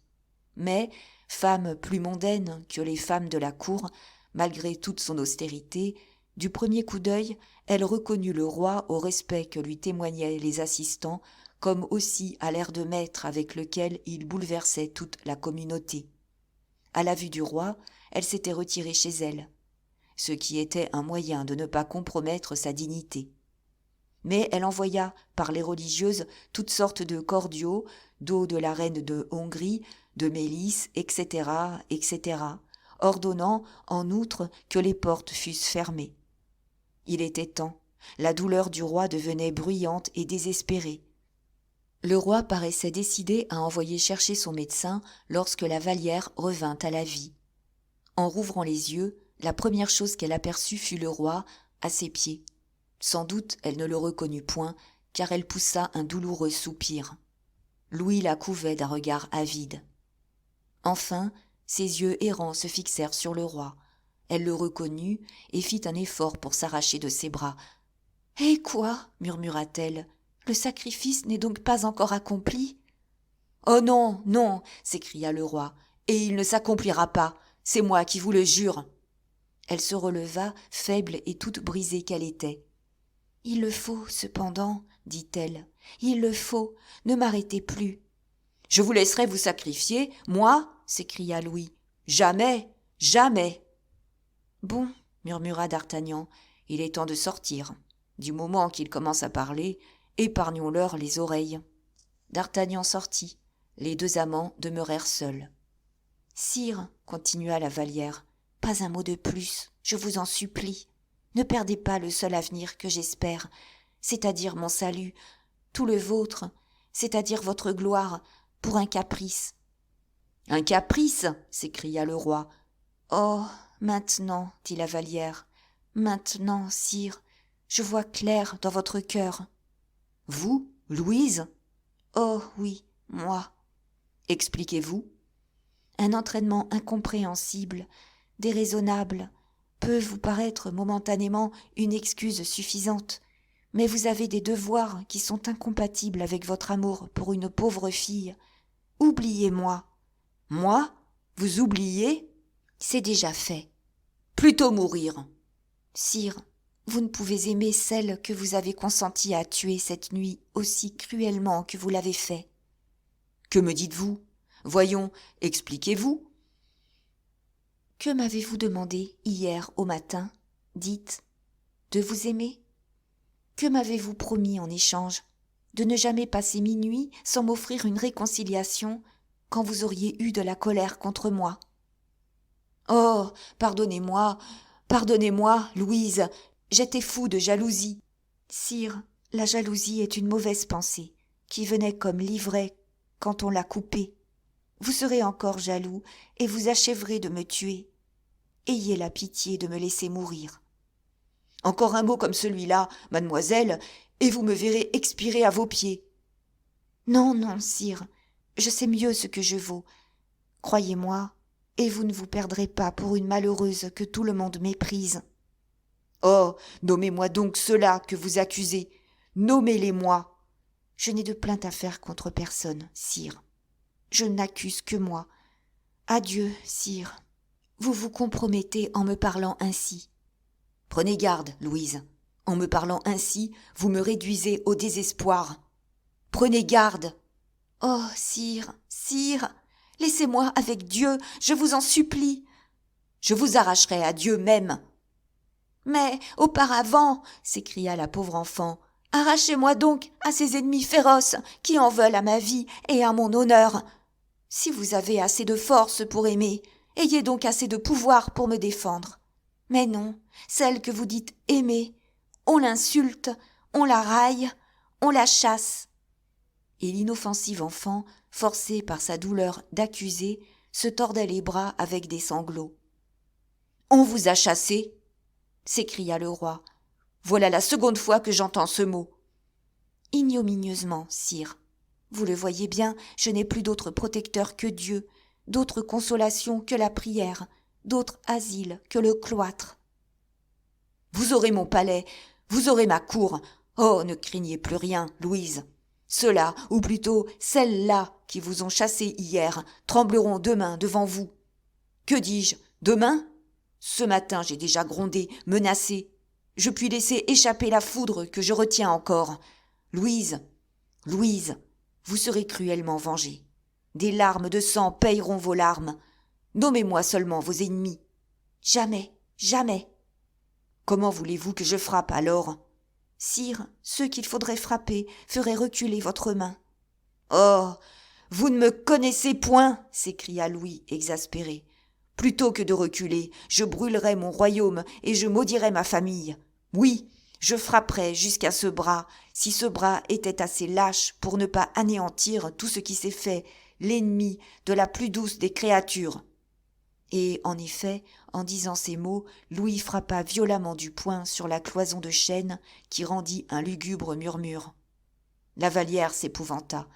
Mais, femme plus mondaine que les femmes de la cour, malgré toute son austérité, du premier coup d'œil, elle reconnut le roi au respect que lui témoignaient les assistants, comme aussi à l'air de maître avec lequel il bouleversait toute la communauté. À la vue du roi, elle s'était retirée chez elle, ce qui était un moyen de ne pas compromettre sa dignité. Mais elle envoya par les religieuses toutes sortes de cordiaux, d'eau de la reine de Hongrie, de Mélice, etc., etc., ordonnant, en outre, que les portes fussent fermées. Il était temps, la douleur du roi devenait bruyante et désespérée. Le roi paraissait décidé à envoyer chercher son médecin lorsque la Vallière revint à la vie. En rouvrant les yeux, la première chose qu'elle aperçut fut le roi, à ses pieds. Sans doute elle ne le reconnut point, car elle poussa un douloureux soupir. Louis la couvait d'un regard avide. Enfin, ses yeux errants se fixèrent sur le roi. Elle le reconnut et fit un effort pour s'arracher de ses bras. « Eh quoi » murmura-t-elle. « Le sacrifice n'est donc pas encore accompli ?»« Oh non, non » s'écria le roi. « Et il ne s'accomplira pas. C'est moi qui vous le jure. » Elle se releva, faible et toute brisée qu'elle était. « Il le faut, cependant, » dit-elle. « Il le faut. Ne m'arrêtez plus. »« Je vous laisserai vous sacrifier, moi ?» s'écria Louis. « Jamais, jamais !»« Bon, » murmura d'Artagnan, « il est temps de sortir. Du moment qu'il commence à parler, épargnons-leur les oreilles. » D'Artagnan sortit. Les 2 amants demeurèrent seuls. « Sire, » continua la Vallière, « pas un mot de plus, je vous en supplie. » Ne perdez pas le seul avenir que j'espère, c'est-à-dire mon salut, tout le vôtre, c'est-à-dire votre gloire, pour un caprice. » « Un caprice !» s'écria le roi. « Oh, maintenant, dit la Vallière, maintenant, sire, je vois clair dans votre cœur. »« Vous, Louise ?»« Oh oui, moi. » »« Expliquez-vous. » »« Un entraînement incompréhensible, déraisonnable, peut vous paraître momentanément une excuse suffisante, mais vous avez des devoirs qui sont incompatibles avec votre amour pour une pauvre fille. Oubliez-moi. » « Moi ? Vous oubliez ? C'est déjà fait. Plutôt mourir. »« Sire, vous ne pouvez aimer celle que vous avez consenti à tuer cette nuit aussi cruellement que vous l'avez fait. »« Que me dites-vous ? Voyons, expliquez-vous. »« Que m'avez-vous demandé hier au matin ? Dites. De vous aimer ? Que m'avez-vous promis en échange ? De ne jamais passer minuit sans m'offrir une réconciliation quand vous auriez eu de la colère contre moi. »« Oh, pardonnez-moi, Louise, j'étais fou de jalousie. »« Sire, la jalousie est une mauvaise pensée, qui venait comme l'ivraie quand on l'a coupée. Vous serez encore jaloux, et vous achèverez de me tuer. Ayez la pitié de me laisser mourir. »« Encore un mot comme celui-là, mademoiselle, et vous me verrez expirer à vos pieds. »« Non, non, sire, je sais mieux ce que je vaux. Croyez-moi, et vous ne vous perdrez pas pour une malheureuse que tout le monde méprise. »« Oh, nommez-moi donc ceux-là que vous accusez. Nommez-les-moi. »« Je n'ai de plainte à faire contre personne, sire. Je n'accuse que moi. Adieu, sire. Vous vous compromettez en me parlant ainsi. »« Prenez garde, Louise. En me parlant ainsi, vous me réduisez au désespoir. Prenez garde. »« Oh, sire, sire, laissez-moi avec Dieu, je vous en supplie. »« Je vous arracherai à Dieu même. »« Mais auparavant, s'écria la pauvre enfant, arrachez-moi donc à ces ennemis féroces qui en veulent à ma vie et à mon honneur. Si vous avez assez de force pour aimer, ayez donc assez de pouvoir pour me défendre. Mais non, celle que vous dites aimer, on l'insulte, on la raille, on la chasse. » Et l'inoffensive enfant, forcée par sa douleur d'accuser, se tordait les bras avec des sanglots. « On vous a chassé ?» s'écria le roi. « Voilà la seconde fois que j'entends ce mot. »« Ignominieusement, sire. Vous le voyez bien, je n'ai plus d'autre protecteur que Dieu, d'autre consolation que la prière, d'autre asile que le cloître. »« Vous aurez mon palais, vous aurez ma cour. Oh, ne craignez plus rien, Louise. Ceux-là, ou plutôt celles-là qui vous ont chassé hier, trembleront demain devant vous. Que dis-je, demain ? Ce matin, j'ai déjà grondé, menacé. Je puis laisser échapper la foudre que je retiens encore. Louise, vous serez cruellement vengée. Des larmes de sang payeront vos larmes. Nommez-moi seulement vos ennemis. »« Jamais, jamais. »« Comment voulez-vous que je frappe alors ? » ?»« Sire, ceux qu'il faudrait frapper feraient reculer votre main. »« Oh, vous ne me connaissez point !» s'écria Louis, exaspéré. « Plutôt que de reculer, je brûlerais mon royaume et je maudirais ma famille. Oui, je frapperais jusqu'à ce bras, si ce bras était assez lâche pour ne pas anéantir tout ce qui s'est fait, l'ennemi de la plus douce des créatures. » Et en effet, en disant ces mots, Louis frappa violemment du poing sur la cloison de chêne qui rendit un lugubre murmure. La Vallière s'épouvanta.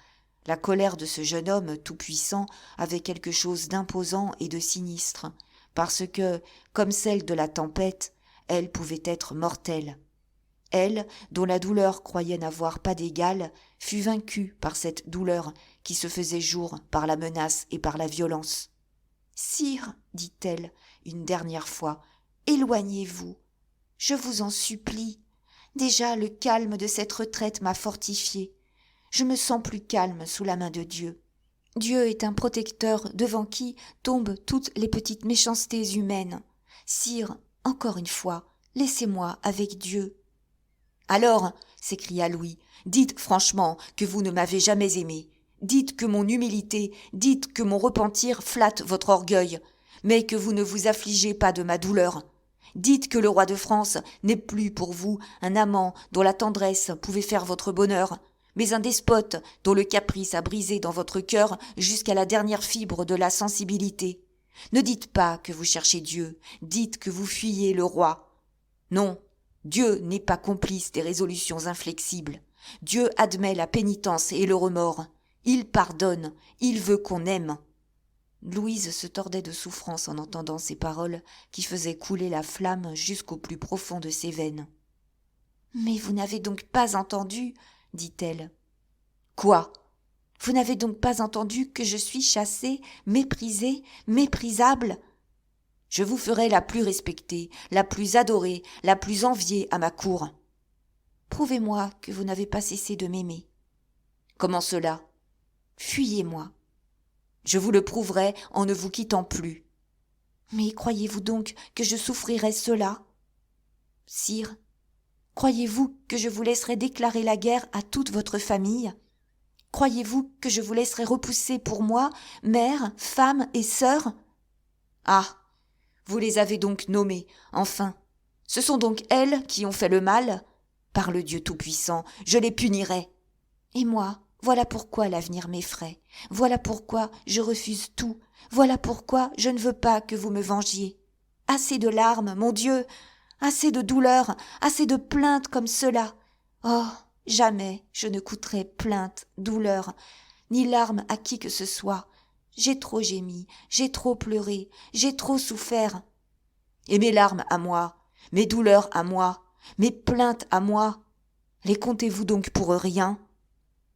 La colère de ce jeune homme tout-puissant avait quelque chose d'imposant et de sinistre, parce que, comme celle de la tempête, elle pouvait être mortelle. Elle, dont la douleur croyait n'avoir pas d'égal, fut vaincue par cette douleur qui se faisait jour par la menace et par la violence. « Sire, dit-elle une dernière fois, éloignez-vous. Je vous en supplie. Déjà le calme de cette retraite m'a fortifiée. Je me sens plus calme sous la main de Dieu. Dieu est un protecteur devant qui tombent toutes les petites méchancetés humaines. Sire, encore une fois, laissez-moi avec Dieu. »« Alors, s'écria Louis, dites franchement que vous ne m'avez jamais aimé. Dites que mon humilité, dites que mon repentir flatte votre orgueil, mais que vous ne vous affligez pas de ma douleur. Dites que le roi de France n'est plus pour vous un amant dont la tendresse pouvait faire votre bonheur, mais un despote dont le caprice a brisé dans votre cœur jusqu'à la dernière fibre de la sensibilité. Ne dites pas que vous cherchez Dieu, dites que vous fuyez le roi. Non, Dieu n'est pas complice des résolutions inflexibles. Dieu admet la pénitence et le remords. Il pardonne, il veut qu'on aime. Louise se tordait de souffrance en entendant ces paroles qui faisaient couler la flamme jusqu'au plus profond de ses veines. « Mais vous n'avez donc pas entendu, dit-elle. « Quoi ? Vous n'avez donc pas entendu que je suis chassée, méprisée, méprisable ? Je vous ferai la plus respectée, la plus adorée, la plus enviée à ma cour. Prouvez-moi que vous n'avez pas cessé de m'aimer. Comment cela ? Fuyez-moi. Je vous le prouverai en ne vous quittant plus. Mais croyez-vous donc que je souffrirai cela ? Sire, croyez-vous que je vous laisserai déclarer la guerre à toute votre famille ? Croyez-vous que je vous laisserai repousser pour moi, mère, femme et sœur ? Ah, vous les avez donc nommées, enfin. Ce sont donc elles qui ont fait le mal ? Par le Dieu Tout-Puissant, je les punirai. Et moi, voilà pourquoi l'avenir m'effraie. Voilà pourquoi je refuse tout. Voilà pourquoi je ne veux pas que vous me vengiez. Assez de larmes, mon Dieu, assez de douleurs, assez de plaintes comme cela. Oh, jamais je ne coûterai plainte, douleur, ni larmes à qui que ce soit. J'ai trop gémi, j'ai trop pleuré, j'ai trop souffert. Et mes larmes à moi, mes douleurs à moi, mes plaintes à moi, les comptez-vous donc pour rien ?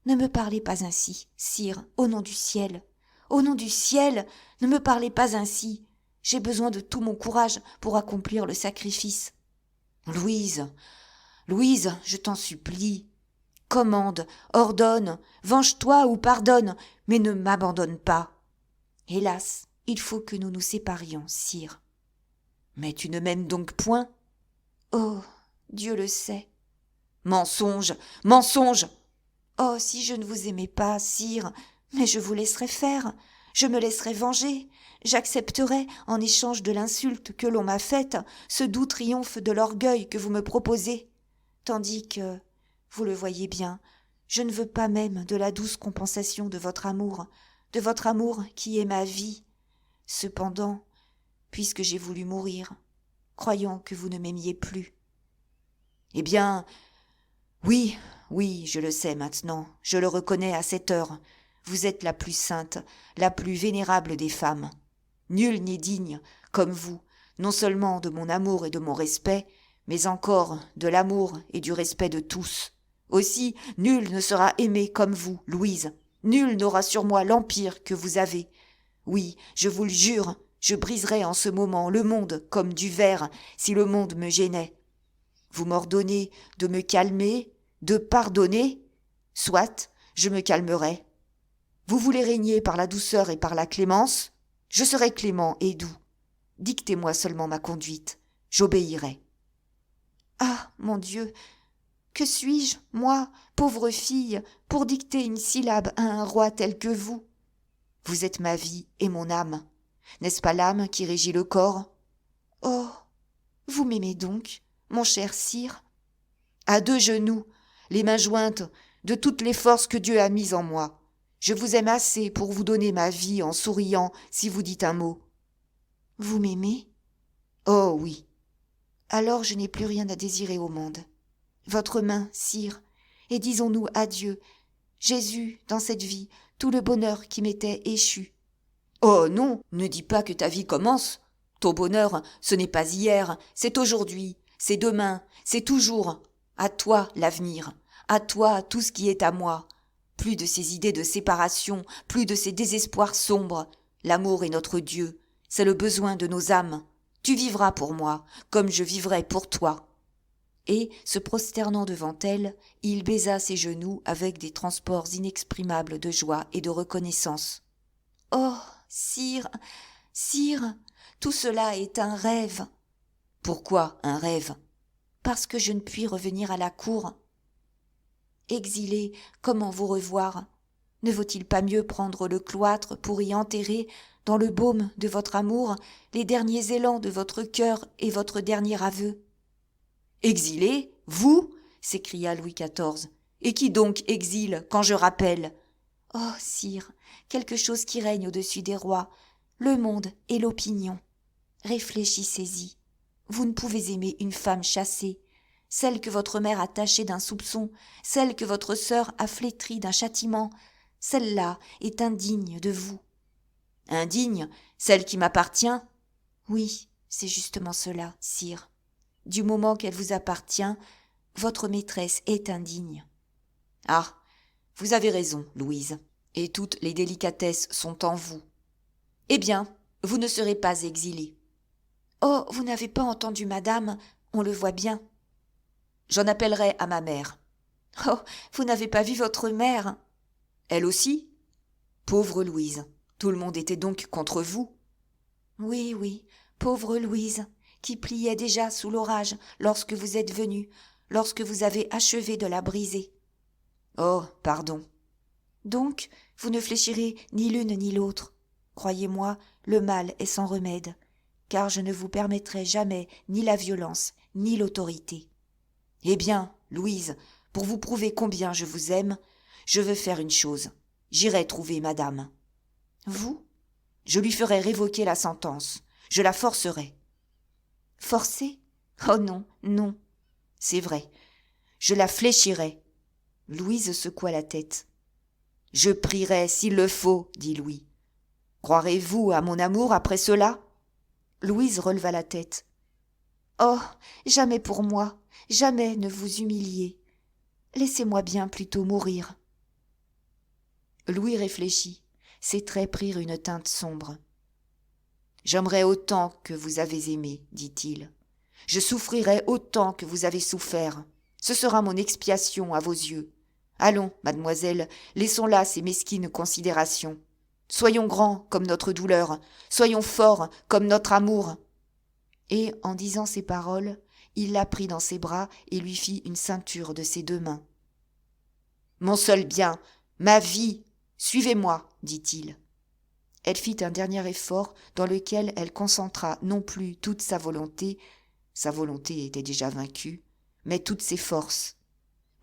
Ne me parlez pas ainsi, sire, au nom du ciel. Au nom du ciel, ne me parlez pas ainsi. J'ai besoin de tout mon courage pour accomplir le sacrifice. Louise, Louise, je t'en supplie. Commande, ordonne, venge-toi ou pardonne, mais ne m'abandonne pas. Hélas, il faut que nous nous séparions, sire. Mais tu ne m'aimes donc point ? Oh, Dieu le sait. Mensonge, mensonge ! Oh, si je ne vous aimais pas, sire, mais je vous laisserais faire, je me laisserais venger, j'accepterais, en échange de l'insulte que l'on m'a faite, ce doux triomphe de l'orgueil que vous me proposez, tandis que, vous le voyez bien, je ne veux pas même de la douce compensation de votre amour qui est ma vie. Cependant, puisque j'ai voulu mourir, croyant que vous ne m'aimiez plus. Eh bien, oui, oui, je le sais maintenant, je le reconnais à cette heure. Vous êtes la plus sainte, la plus vénérable des femmes. Nul n'est digne, comme vous, non seulement de mon amour et de mon respect, mais encore de l'amour et du respect de tous. Aussi, nul ne sera aimé comme vous, Louise. Nul n'aura sur moi l'empire que vous avez. Oui, je vous le jure, je briserais en ce moment le monde comme du verre si le monde me gênait. Vous m'ordonnez de me calmer, de pardonner ? Soit, je me calmerai. Vous voulez régner par la douceur et par la clémence ? Je serai clément et doux. Dictez-moi seulement ma conduite, j'obéirai. Ah, mon Dieu, que suis-je, moi, pauvre fille, pour dicter une syllabe à un roi tel que vous ? Vous êtes ma vie et mon âme. N'est-ce pas l'âme qui régit le corps ? Oh, vous m'aimez donc, mon cher sire ? À deux genoux, les mains jointes, de toutes les forces que Dieu a mises en moi. Je vous aime assez pour vous donner ma vie en souriant si vous dites un mot. Vous m'aimez ? Oh oui. Alors je n'ai plus rien à désirer au monde. Votre main, sire, et disons-nous adieu. Jésus, dans cette vie, tout le bonheur qui m'était échu. Oh non, ne dis pas que ta vie commence. Ton bonheur, ce n'est pas hier, c'est aujourd'hui, c'est demain, c'est toujours. À toi l'avenir, à toi tout ce qui est à moi. Plus de ces idées de séparation, plus de ces désespoirs sombres. L'amour est notre Dieu, c'est le besoin de nos âmes. Tu vivras pour moi, comme je vivrai pour toi. Et, se prosternant devant elle, il baisa ses genoux avec des transports inexprimables de joie et de reconnaissance. Oh, sire, sire, tout cela est un rêve. Pourquoi un rêve ? Parce que je ne puis revenir à la cour. Exilé, comment vous revoir ? Ne vaut-il pas mieux prendre le cloître pour y enterrer dans le baume de votre amour, les derniers élans de votre cœur et votre dernier aveu. »« Exilé, vous ?» s'écria Louis XIV. « Et qui donc exile quand je rappelle ?»« Oh, sire, quelque chose qui règne au-dessus des rois, le monde et l'opinion. Réfléchissez-y. Vous ne pouvez aimer une femme chassée, celle que votre mère a tachée d'un soupçon, celle que votre sœur a flétrie d'un châtiment. Celle-là est indigne de vous. »« Indigne, celle qui m'appartient ?»« Oui, c'est justement cela, sire. Du moment qu'elle vous appartient, votre maîtresse est indigne. »« Ah, vous avez raison, Louise, et toutes les délicatesses sont en vous. Eh bien, vous ne serez pas exilée. »« Oh, vous n'avez pas entendu madame, on le voit bien. »« J'en appellerai à ma mère. »« Oh, vous n'avez pas vu votre mère. »« Elle aussi ? Pauvre Louise, tout le monde était donc contre vous. »« Oui, oui, pauvre Louise, qui pliait déjà sous l'orage lorsque vous êtes venu, lorsque vous avez achevé de la briser. »« Oh, pardon. »« Donc, vous ne fléchirez ni l'une ni l'autre. Croyez-moi, le mal est sans remède, car je ne vous permettrai jamais ni la violence, ni l'autorité. »« Eh bien, Louise, pour vous prouver combien je vous aime, je veux faire une chose. J'irai trouver madame. »« Vous ? » ?»« Je lui ferai révoquer la sentence. Je la forcerai. »« Forcer ? Oh non, non. »« C'est vrai. Je la fléchirai. » Louise secoua la tête. « Je prierai s'il le faut, dit Louis. Croirez-vous à mon amour après cela ? » Louise releva la tête. « Oh, jamais pour moi, jamais ne vous humiliez. Laissez-moi bien plutôt mourir. » Louis réfléchit. Ses traits prirent une teinte sombre. « J'aimerais autant que vous avez aimé, dit-il. Je souffrirai autant que vous avez souffert. Ce sera mon expiation à vos yeux. Allons, mademoiselle, laissons là ces mesquines considérations. Soyons grands comme notre douleur, soyons forts comme notre amour. » Et, en disant ces paroles, il la prit dans ses bras et lui fit une ceinture de ses 2 mains. « Mon seul bien, ma vie, suivez-moi, dit-il. Elle fit un dernier effort dans lequel elle concentra non plus toute sa volonté était déjà vaincue, mais toutes ses forces.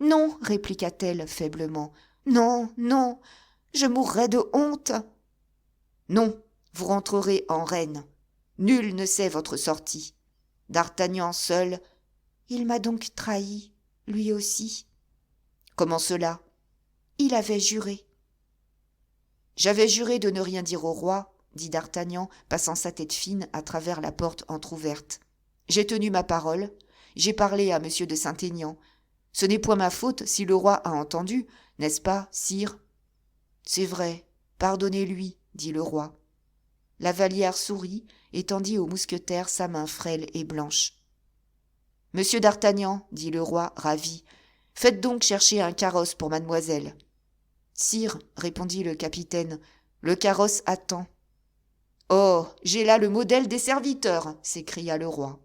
« Non, répliqua-t-elle faiblement, non, non, je mourrais de honte. »« Non, vous rentrerez en reine. Nul ne sait votre sortie. D'Artagnan seul. »« Il m'a donc trahi, lui aussi. »« Comment cela ? » ?»« Il avait juré. »« J'avais juré de ne rien dire au roi, dit d'Artagnan, passant sa tête fine à travers la porte entr'ouverte. J'ai tenu ma parole, j'ai parlé à M. de Saint-Aignan. Ce n'est point ma faute si le roi a entendu, n'est-ce pas, sire ? C'est vrai, pardonnez-lui, dit le roi. La Vallière sourit et tendit au mousquetaire sa main frêle et blanche. Monsieur d'Artagnan, dit le roi, ravi, faites donc chercher un carrosse pour mademoiselle. Sire, répondit le capitaine, le carrosse attend. Oh, j'ai là le modèle des serviteurs, s'écria le roi.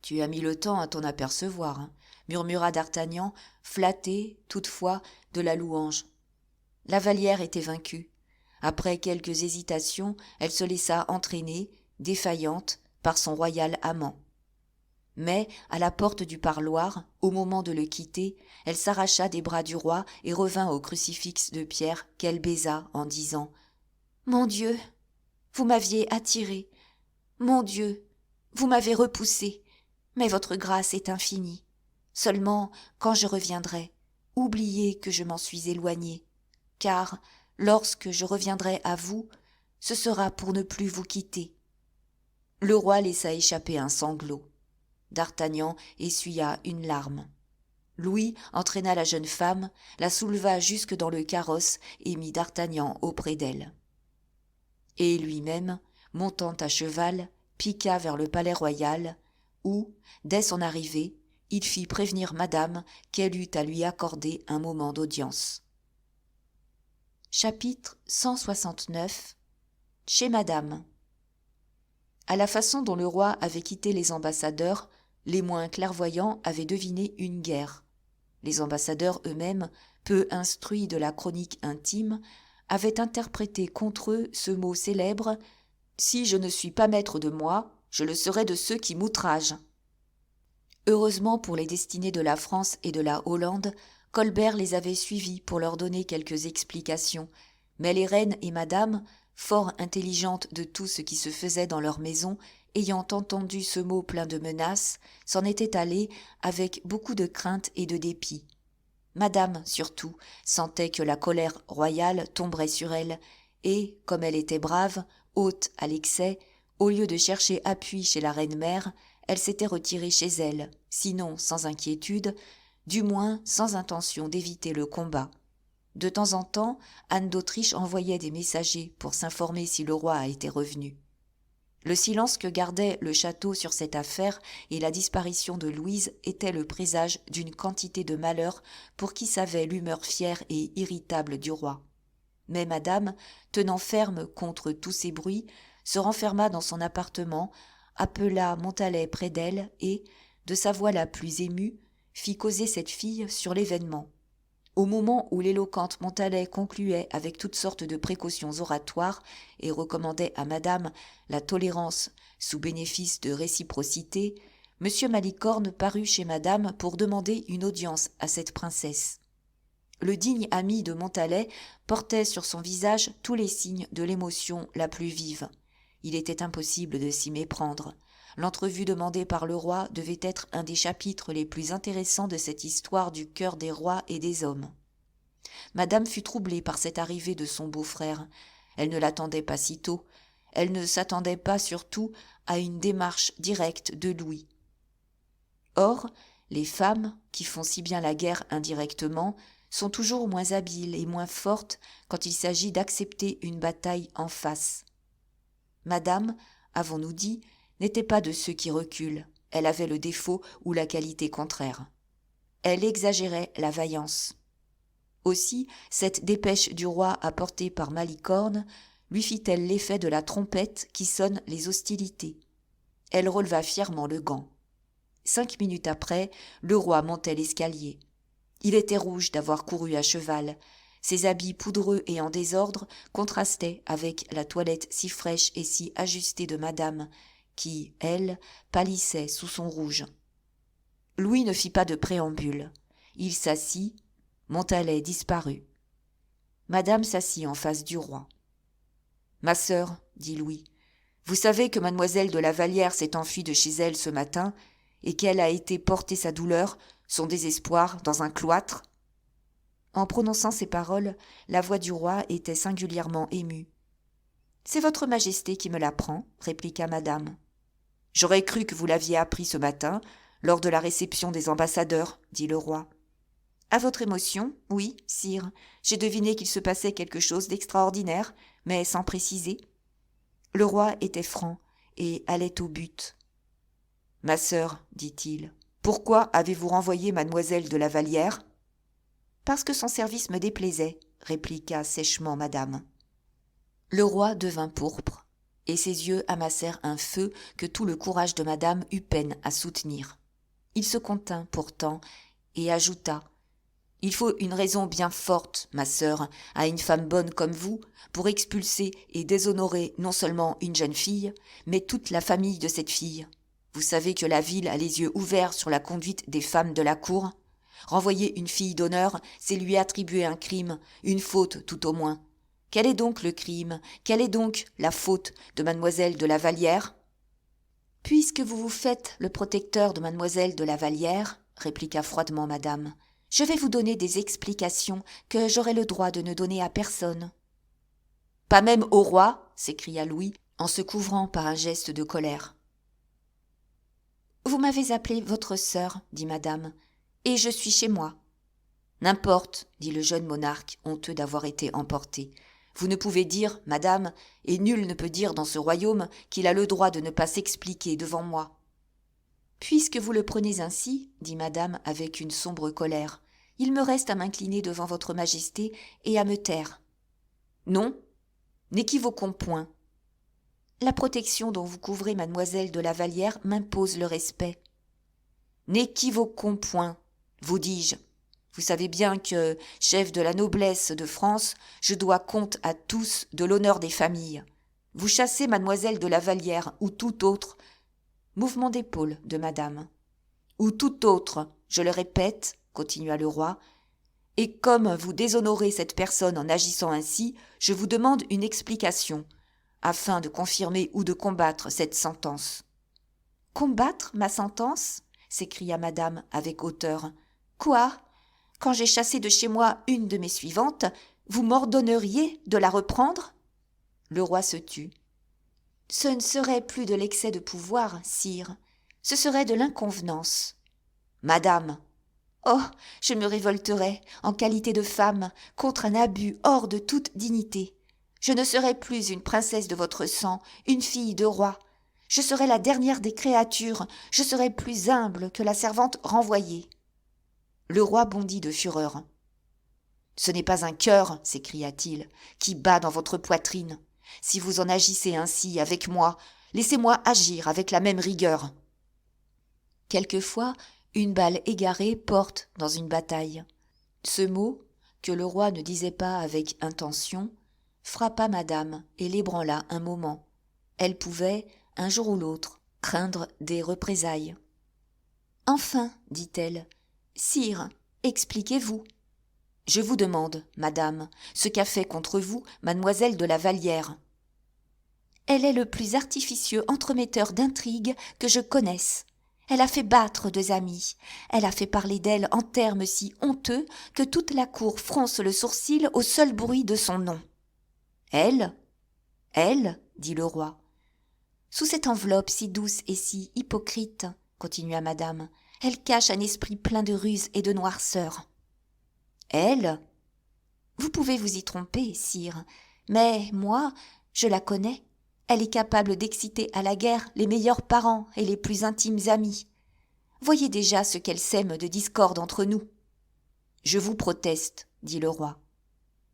Tu as mis le temps à t'en apercevoir, hein, murmura d'Artagnan, flatté, toutefois, de la louange. La Vallière était vaincue. Après quelques hésitations, elle se laissa entraîner, défaillante, par son royal amant. Mais, à la porte du parloir, au moment de le quitter, elle s'arracha des bras du roi et revint au crucifix de pierre qu'elle baisa en disant « Mon Dieu, vous m'aviez attiré. Mon Dieu, vous m'avez repoussé. Mais votre grâce est infinie. Seulement, quand je reviendrai, oubliez que je m'en suis éloignée, car, lorsque je reviendrai à vous, ce sera pour ne plus vous quitter. » Le roi laissa échapper un sanglot. D'Artagnan essuya une larme. Louis entraîna la jeune femme, la souleva jusque dans le carrosse et mit d'Artagnan auprès d'elle. Et lui-même, montant à cheval, piqua vers le palais royal, où, dès son arrivée, il fit prévenir madame qu'elle eut à lui accorder un moment d'audience. Chapitre 169. Chez madame. À la façon dont le roi avait quitté les ambassadeurs, les moins clairvoyants avaient deviné une guerre. Les ambassadeurs eux-mêmes, peu instruits de la chronique intime, avait interprété contre eux ce mot célèbre « Si je ne suis pas maître de moi, je le serai de ceux qui m'outragent ». Heureusement pour les destinées de la France et de la Hollande, Colbert les avait suivis pour leur donner quelques explications, mais les reines et madame, fort intelligentes de tout ce qui se faisait dans leur maison, ayant entendu ce mot plein de menaces, s'en étaient allées avec beaucoup de crainte et de dépit. Madame, surtout, sentait que la colère royale tomberait sur elle, et, comme elle était brave, haute à l'excès, au lieu de chercher appui chez la reine-mère, elle s'était retirée chez elle, sinon sans inquiétude, du moins sans intention d'éviter le combat. De temps en temps, Anne d'Autriche envoyait des messagers pour s'informer si le roi était revenu. Le silence que gardait le château sur cette affaire et la disparition de Louise était le présage d'une quantité de malheurs pour qui savait l'humeur fière et irritable du roi. Mais madame, tenant ferme contre tous ces bruits, se renferma dans son appartement, appela Montalais près d'elle et, de sa voix la plus émue, fit causer cette fille sur l'événement. Au moment où l'éloquente Montalais concluait avec toutes sortes de précautions oratoires et recommandait à madame la tolérance sous bénéfice de réciprocité, M. Malicorne parut chez madame pour demander une audience à cette princesse. Le digne ami de Montalais portait sur son visage tous les signes de l'émotion la plus vive. Il était impossible de s'y méprendre. L'entrevue demandée par le roi devait être un des chapitres les plus intéressants de cette histoire du cœur des rois et des hommes. Madame fut troublée par cette arrivée de son beau-frère. Elle ne l'attendait pas si tôt. Elle ne s'attendait pas surtout à une démarche directe de Louis. Or, les femmes, qui font si bien la guerre indirectement, sont toujours moins habiles et moins fortes quand il s'agit d'accepter une bataille en face. Madame, avons-nous dit, n'était pas de ceux qui reculent. Elle avait le défaut ou la qualité contraire. Elle exagérait la vaillance. Aussi, cette dépêche du roi apportée par Malicorne lui fit-elle l'effet de la trompette qui sonne les hostilités. Elle releva fièrement le gant. 5 minutes après, le roi montait l'escalier. Il était rouge d'avoir couru à cheval. Ses habits poudreux et en désordre contrastaient avec la toilette si fraîche et si ajustée de madame, qui, elle, pâlissait sous son rouge. Louis ne fit pas de préambule. Il s'assit, Montalais disparut. Madame s'assit en face du roi. « Ma sœur, dit Louis, vous savez que mademoiselle de la Vallière s'est enfuie de chez elle ce matin et qu'elle a été porter sa douleur, son désespoir, dans un cloître ?» En prononçant ces paroles, la voix du roi était singulièrement émue. « C'est votre majesté qui me l'apprend, » répliqua madame. « J'aurais cru que vous l'aviez appris ce matin, lors de la réception des ambassadeurs, » dit le roi. « À votre émotion, oui, sire, j'ai deviné qu'il se passait quelque chose d'extraordinaire, mais sans préciser. » Le roi était franc et allait au but. « Ma sœur, dit-il, pourquoi avez-vous renvoyé mademoiselle de la Vallière ?»« Parce que son service me déplaisait, » répliqua sèchement madame. Le roi devint pourpre, et ses yeux amassèrent un feu que tout le courage de madame eut peine à soutenir. Il se contint pourtant et ajouta « Il faut une raison bien forte, ma sœur, à une femme bonne comme vous, pour expulser et déshonorer non seulement une jeune fille, mais toute la famille de cette fille. Vous savez que la ville a les yeux ouverts sur la conduite des femmes de la cour. Renvoyer une fille d'honneur, c'est lui attribuer un crime, une faute tout au moins. Quel est donc le crime, quelle est donc la faute de mademoiselle de la Vallière ?»« Puisque vous vous faites le protecteur de mademoiselle de la Vallière, répliqua froidement madame, je vais vous donner des explications que j'aurai le droit de ne donner à personne. »« Pas même au roi ?» s'écria Louis en se couvrant par un geste de colère. « Vous m'avez appelé votre sœur, dit madame, et je suis chez moi. »« N'importe, dit le jeune monarque, honteux d'avoir été emporté. Vous ne pouvez dire, madame, et nul ne peut dire dans ce royaume qu'il a le droit de ne pas s'expliquer devant moi. »« Puisque vous le prenez ainsi, dit madame avec une sombre colère, il me reste à m'incliner devant votre majesté et à me taire. »« Non, n'équivoquons point. La protection dont vous couvrez mademoiselle de la Vallière m'impose le respect. »« N'équivoquons point, vous dis-je. Vous savez bien que, chef de la noblesse de France, je dois compte à tous de l'honneur des familles. Vous chassez mademoiselle de la Vallière ou tout autre, mouvement d'épaule de madame, ou tout autre, je le répète, continua le roi, et comme vous déshonorez cette personne en agissant ainsi, je vous demande une explication, afin de confirmer ou de combattre cette sentence. Combattre ma sentence ? S'écria madame avec hauteur. Quoi ? Quand j'ai chassé de chez moi une de mes suivantes, vous m'ordonneriez de la reprendre ? Le roi se tut. Ce ne serait plus de l'excès de pouvoir, sire, ce serait de l'inconvenance. Madame. Oh, je me révolterais, en qualité de femme, contre un abus hors de toute dignité. Je ne serais plus une princesse de votre sang, une fille de roi. Je serais la dernière des créatures, je serais plus humble que la servante renvoyée. Le roi bondit de fureur. Ce n'est pas un cœur, s'écria-t-il, qui bat dans votre poitrine. Si vous en agissez ainsi avec moi, laissez-moi agir avec la même rigueur. Quelquefois, une balle égarée porte dans une bataille. Ce mot, que le roi ne disait pas avec intention, frappa madame et l'ébranla un moment. Elle pouvait, un jour ou l'autre, craindre des représailles. « Enfin, dit-elle, sire, expliquez-vous. »« Je vous demande, madame, ce qu'a fait contre vous mademoiselle de la Vallière. »« Elle est le plus artificieux entremetteur d'intrigues que je connaisse. Elle a fait battre deux amis. Elle a fait parler d'elle en termes si honteux que toute la cour fronce le sourcil au seul bruit de son nom. »« Elle ? Elle ? » dit le roi. « Sous cette enveloppe si douce et si hypocrite, continua madame, elle cache un esprit plein de ruse et de noirceur. »« Elle ? Vous pouvez vous y tromper, sire, mais moi, je la connais. Elle est capable d'exciter à la guerre les meilleurs parents et les plus intimes amis. Voyez déjà ce qu'elle sème de discorde entre nous. »« Je vous proteste, dit le roi. »«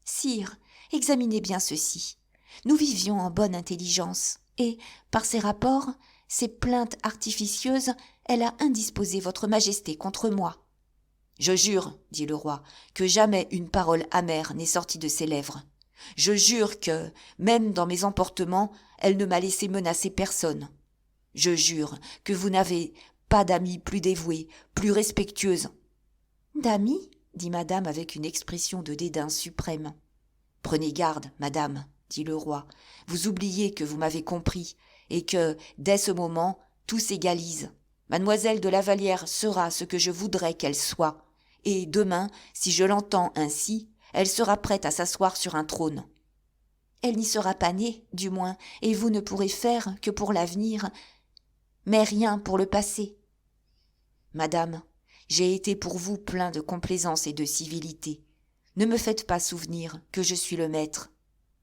Sire, examinez bien ceci. Nous vivions en bonne intelligence, et, par ses rapports, ses plaintes artificieuses, elle a indisposé votre majesté contre moi. »« Je jure, dit le roi, que jamais une parole amère n'est sortie de ses lèvres. Je jure que, même dans mes emportements, elle ne m'a laissé menacer personne. Je jure que vous n'avez pas d'amie plus dévouée, plus respectueuse. »« D'amie ? dit madame avec une expression de dédain suprême. »« Prenez garde, madame, dit le roi, vous oubliez que vous m'avez compris, et que, dès ce moment, tout s'égalise. Mademoiselle de la Vallière sera ce que je voudrais qu'elle soit, et demain, si je l'entends ainsi, elle sera prête à s'asseoir sur un trône. Elle n'y sera pas née, du moins, et vous ne pourrez faire que pour l'avenir, mais rien pour le passé. Madame, j'ai été pour vous plein de complaisance et de civilité. Ne me faites pas souvenir que je suis le maître.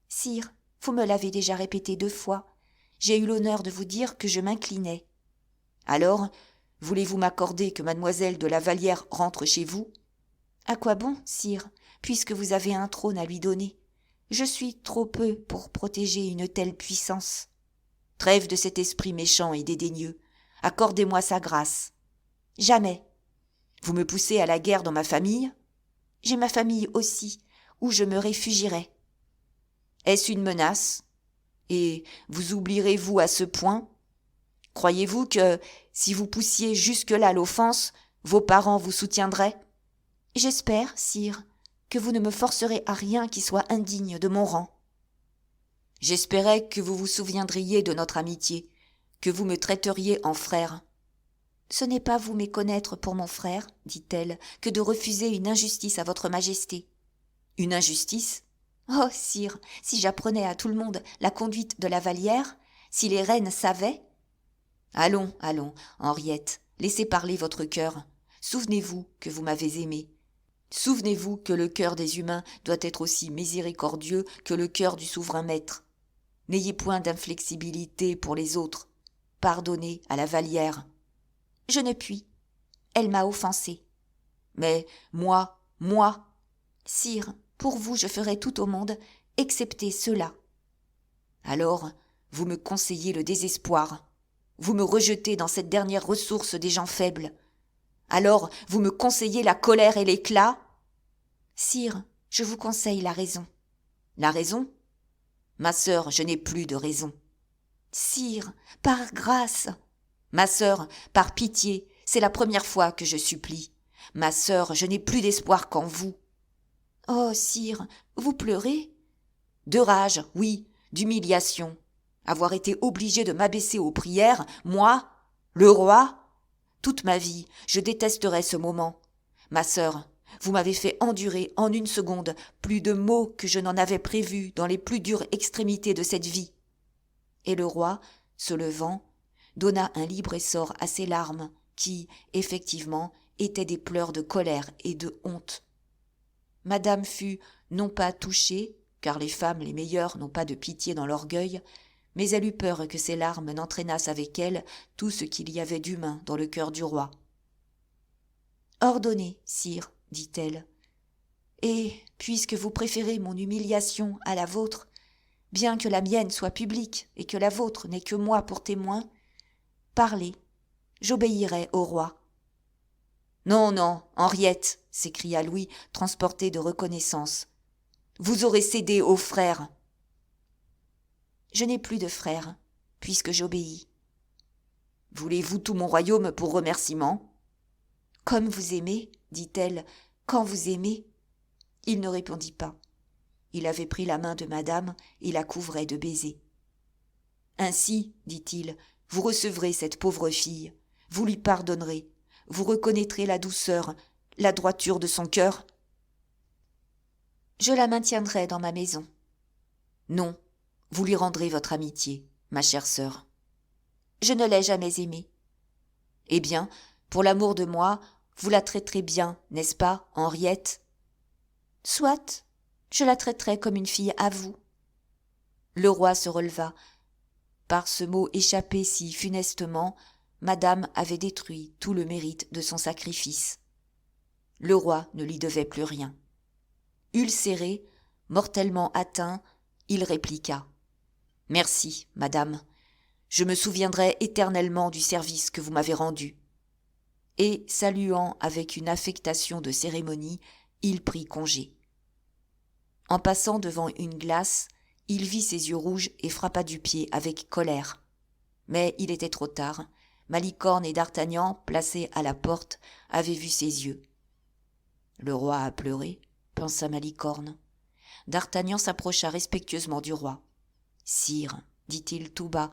Sire, vous me l'avez déjà répété 2 fois. J'ai eu l'honneur de vous dire que je m'inclinais. Alors, voulez-vous m'accorder que mademoiselle de la Vallière rentre chez vous ? À quoi bon, sire, puisque vous avez un trône à lui donner ? Je suis trop peu pour protéger une telle puissance. Trêve de cet esprit méchant et dédaigneux. Accordez-moi sa grâce. Jamais. Vous me poussez à la guerre dans ma famille ? J'ai ma famille aussi, où je me réfugierai. Est-ce une menace ? Et vous oublierez-vous à ce point ? Croyez-vous que, si vous poussiez jusque-là l'offense, vos parents vous soutiendraient ? J'espère, sire, que vous ne me forcerez à rien qui soit indigne de mon rang. J'espérais que vous vous souviendriez de notre amitié, que vous me traiteriez en frère. Ce n'est pas vous méconnaître pour mon frère, dit-elle, que de refuser une injustice à votre majesté. Une injustice ? Oh, sire, si j'apprenais à tout le monde la conduite de la Vallière, si les reines savaient. Allons, allons, Henriette, laissez parler votre cœur. Souvenez-vous que vous m'avez aimée. Souvenez-vous que le cœur des humains doit être aussi miséricordieux que le cœur du souverain maître. N'ayez point d'inflexibilité pour les autres. Pardonnez à la Vallière. Je ne puis. Elle m'a offensée. Mais moi, sire, pour vous je ferai tout au monde, excepté cela. Alors, vous me conseillez le désespoir. Vous me rejetez dans cette dernière ressource des gens faibles. Alors, vous me conseillez la colère et l'éclat ? Sire, je vous conseille la raison. La raison? Ma sœur, je n'ai plus de raison. Sire, par grâce. Ma sœur, par pitié, c'est la première fois que je supplie. Ma sœur, je n'ai plus d'espoir qu'en vous. Oh, sire, vous pleurez? De rage, oui, d'humiliation. Avoir été obligé de m'abaisser aux prières, moi, le roi? Toute ma vie, je détesterais ce moment. Ma sœur, vous m'avez fait endurer en une seconde plus de maux que je n'en avais prévu dans les plus dures extrémités de cette vie. Et le roi, se levant, donna un libre essor à ses larmes qui, effectivement, étaient des pleurs de colère et de honte. Madame fut non pas touchée, car les femmes les meilleures n'ont pas de pitié dans l'orgueil, mais elle eut peur que ces larmes n'entraînassent avec elles tout ce qu'il y avait d'humain dans le cœur du roi. « Ordonnez, sire, dit-elle, et, puisque vous préférez mon humiliation à la vôtre, bien que la mienne soit publique et que la vôtre n'ait que moi pour témoin, parlez, j'obéirai au roi. »« Non, non, Henriette, s'écria Louis, transporté de reconnaissance. Vous aurez cédé aux frères. »« Je n'ai plus de frères, puisque j'obéis. »« Voulez-vous tout mon royaume pour remerciement ?»« Comme vous aimez, dit-elle, quand vous aimez. » Il ne répondit pas. Il avait pris la main de madame et la couvrait de baisers. « Ainsi, dit-il, vous recevrez cette pauvre fille, vous lui pardonnerez, vous reconnaîtrez la douceur, la droiture de son cœur. »« Je la maintiendrai dans ma maison. »« Non, vous lui rendrez votre amitié, ma chère sœur. »« Je ne l'ai jamais aimée. »« Eh bien, pour l'amour de moi, vous la traiterez bien, n'est-ce pas, Henriette ? » ?»« Soit, je la traiterai comme une fille à vous. » Le roi se releva. Par ce mot échappé si funestement, madame avait détruit tout le mérite de son sacrifice. Le roi ne lui devait plus rien. Ulcéré, mortellement atteint, il répliqua. « Merci, madame. Je me souviendrai éternellement du service que vous m'avez rendu. » Et, saluant avec une affectation de cérémonie, il prit congé. En passant devant une glace, il vit ses yeux rouges et frappa du pied avec colère. Mais il était trop tard. Malicorne et d'Artagnan, placés à la porte, avaient vu ses yeux. « Le roi a pleuré, » pensa Malicorne. D'Artagnan s'approcha respectueusement du roi. « Sire, dit-il tout bas,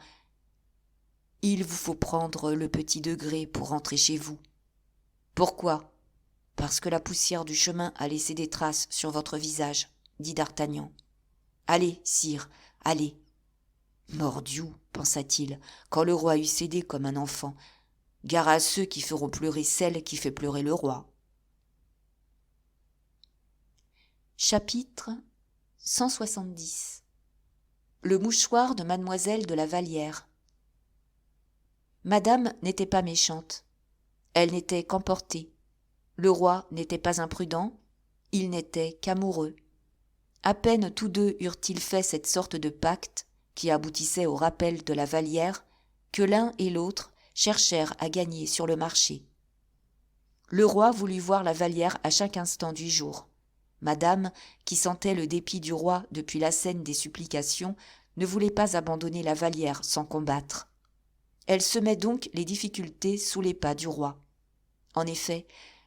il vous faut prendre le petit degré pour rentrer chez vous. »« Pourquoi ? » ?»« Parce que la poussière du chemin a laissé des traces sur votre visage, » dit d'Artagnan. « Allez, sire, allez. » Mordiou, pensa-t-il, quand le roi eut cédé comme un enfant. Gare à ceux qui feront pleurer celle qui fait pleurer le roi. Chapitre 170. Le mouchoir de mademoiselle de la Vallière. Madame n'était pas méchante. Elle n'était qu'emportée. Le roi n'était pas imprudent. Il n'était qu'amoureux. À peine tous deux eurent-ils fait cette sorte de pacte qui aboutissait au rappel de la Vallière que l'un et l'autre cherchèrent à gagner sur le marché. Le roi voulut voir la Vallière à chaque instant du jour. Madame, qui sentait le dépit du roi depuis la scène des supplications, ne voulait pas abandonner la Vallière sans combattre. Elle semait donc les difficultés sous les pas du roi. En effet,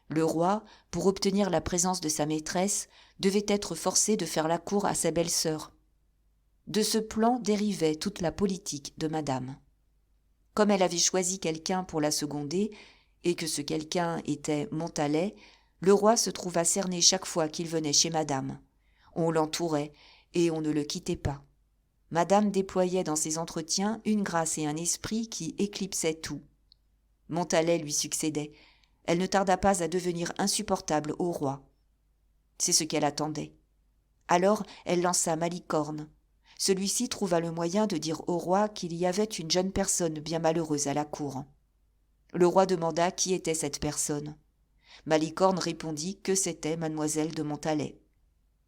le roi, pour obtenir la présence de sa maîtresse, devait être forcé de faire la cour à sa belle-sœur. De ce plan dérivait toute la politique de madame. Comme elle avait choisi quelqu'un pour la seconder, et que ce quelqu'un était Montalais, le roi se trouva cerné chaque fois qu'il venait chez madame. On l'entourait, et on ne le quittait pas. Madame déployait dans ses entretiens une grâce et un esprit qui éclipsaient tout. Montalais lui succédait. Elle ne tarda pas à devenir insupportable au roi. C'est ce qu'elle attendait. Alors elle lança Malicorne. Celui-ci trouva le moyen de dire au roi qu'il y avait une jeune personne bien malheureuse à la cour. Le roi demanda qui était cette personne. Malicorne répondit que c'était mademoiselle de Montalais.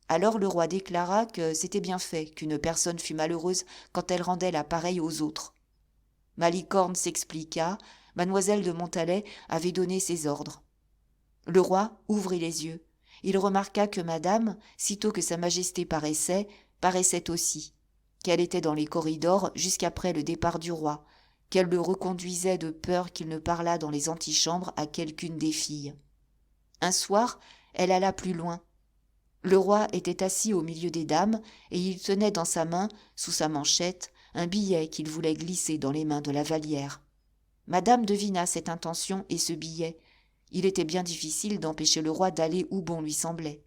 Alors le roi déclara que c'était bien fait qu'une personne fût malheureuse quand elle rendait la pareille aux autres. Malicorne s'expliqua, mademoiselle de Montalais avait donné ses ordres. Le roi ouvrit les yeux. il remarqua que madame, sitôt que sa majesté paraissait aussi, qu'elle était dans les corridors jusqu'après le départ du roi, qu'elle le reconduisait de peur qu'il ne parlât dans les antichambres à quelqu'une des filles. Un soir, elle alla plus loin. Le roi était assis au milieu des dames, et il tenait dans sa main, sous sa manchette, un billet qu'il voulait glisser dans les mains de la Vallière. Madame devina cette intention et ce billet. Il était bien difficile d'empêcher le roi d'aller où bon lui semblait.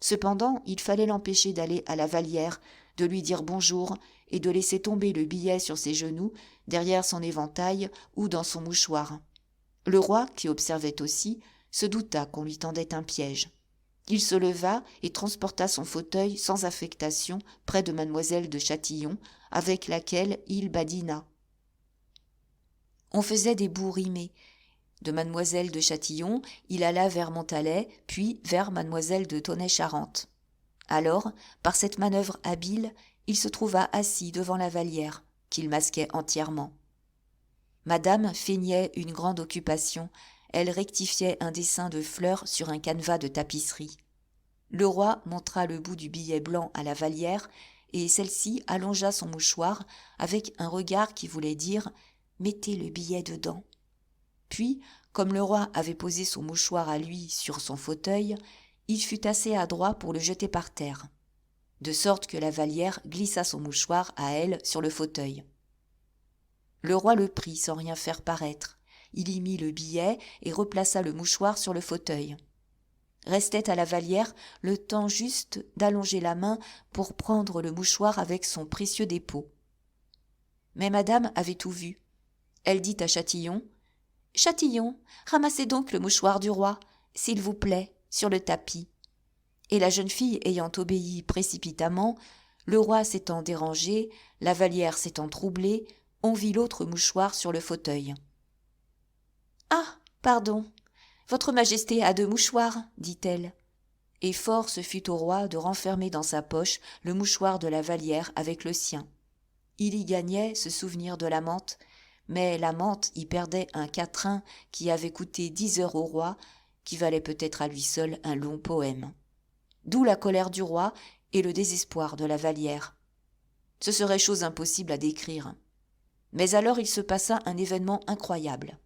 Cependant, il fallait l'empêcher d'aller à la Vallière, de lui dire bonjour et de laisser tomber le billet sur ses genoux, derrière son éventail ou dans son mouchoir. Le roi, qui observait aussi, se douta qu'on lui tendait un piège. Il se leva et transporta son fauteuil sans affectation près de mademoiselle de Châtillon, avec laquelle il badina. On faisait des bouts rimés. De mademoiselle de Châtillon, il alla vers Montalet, puis vers mademoiselle de Tonnay-Charente. Alors, par cette manœuvre habile, il se trouva assis devant la Vallière, qu'il masquait entièrement. Madame feignait une grande occupation. Elle rectifiait un dessin de fleurs sur un canevas de tapisserie. Le roi montra le bout du billet blanc à la Vallière, et celle-ci allongea son mouchoir avec un regard qui voulait dire « Mettez le billet dedans ». Puis, comme le roi avait posé son mouchoir à lui sur son fauteuil, il fut assez adroit pour le jeter par terre, de sorte que la Vallière glissa son mouchoir à elle sur le fauteuil. Le roi le prit sans rien faire paraître. Il y mit le billet et replaça le mouchoir sur le fauteuil. Restait à la Vallière le temps juste d'allonger la main pour prendre le mouchoir avec son précieux dépôt. Mais madame avait tout vu. Elle dit à Châtillon « Châtillon, ramassez donc le mouchoir du roi, s'il vous plaît, sur le tapis. » Et la jeune fille ayant obéi précipitamment, le roi s'étant dérangé, la Vallière s'étant troublée, on vit l'autre mouchoir sur le fauteuil. « Ah, pardon, votre majesté a 2 mouchoirs, dit-elle. Et fort se fut au roi de renfermer dans sa poche le mouchoir de la Vallière avec le sien. Il y gagnait ce souvenir de l'amante, mais l'amante y perdait un quatrain qui avait coûté 10 heures au roi, qui valait peut-être à lui seul un long poème. D'où la colère du roi et le désespoir de la Vallière. Ce serait chose impossible à décrire. Mais alors il se passa un événement incroyable.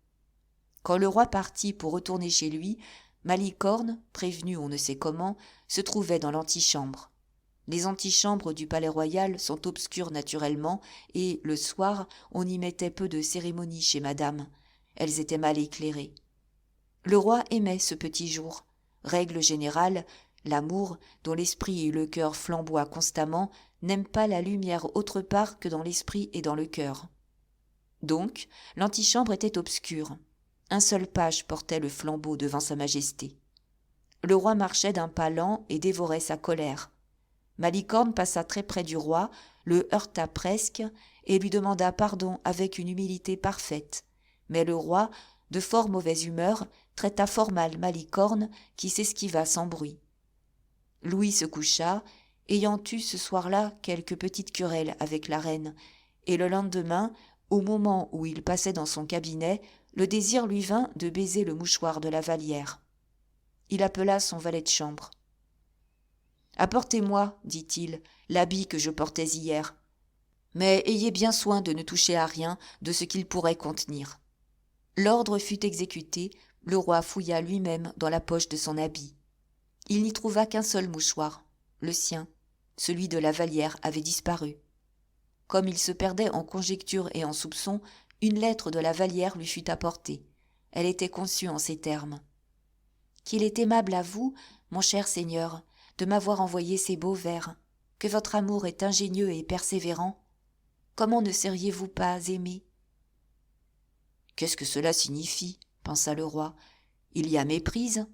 Quand le roi partit pour retourner chez lui, Malicorne, prévenu on ne sait comment, se trouvait dans l'antichambre. Les antichambres du palais royal sont obscures naturellement, et, le soir, on y mettait peu de cérémonie chez madame. Elles étaient mal éclairées. Le roi aimait ce petit jour. Règle générale, l'amour, dont l'esprit et le cœur flamboient constamment, n'aime pas la lumière autre part que dans l'esprit et dans le cœur. Donc, l'antichambre était obscure. Un seul page portait le flambeau devant sa majesté. Le roi marchait d'un pas lent et dévorait sa colère. Malicorne passa très près du roi, le heurta presque et lui demanda pardon avec une humilité parfaite. Mais le roi, de fort mauvaise humeur, traita fort mal Malicorne qui s'esquiva sans bruit. Louis se coucha, ayant eu ce soir-là quelques petites querelles avec la reine, et le lendemain, au moment où il passait dans son cabinet, le désir lui vint de baiser le mouchoir de la Vallière. Il appela son valet de chambre. « Apportez-moi, dit-il, l'habit que je portais hier. Mais ayez bien soin de ne toucher à rien de ce qu'il pourrait contenir. » L'ordre fut exécuté, le roi fouilla lui-même dans la poche de son habit. Il n'y trouva qu'un seul mouchoir, le sien. Celui de la Vallière avait disparu. Comme il se perdait en conjectures et en soupçons, une lettre de la Vallière lui fut apportée. Elle était conçue en ces termes. « Qu'il est aimable à vous, mon cher seigneur, de m'avoir envoyé ces beaux vers, que votre amour est ingénieux et persévérant. Comment ne seriez-vous pas aimé ?» « Qu'est-ce que cela signifie ?» pensa le roi. « Il y a méprise ?»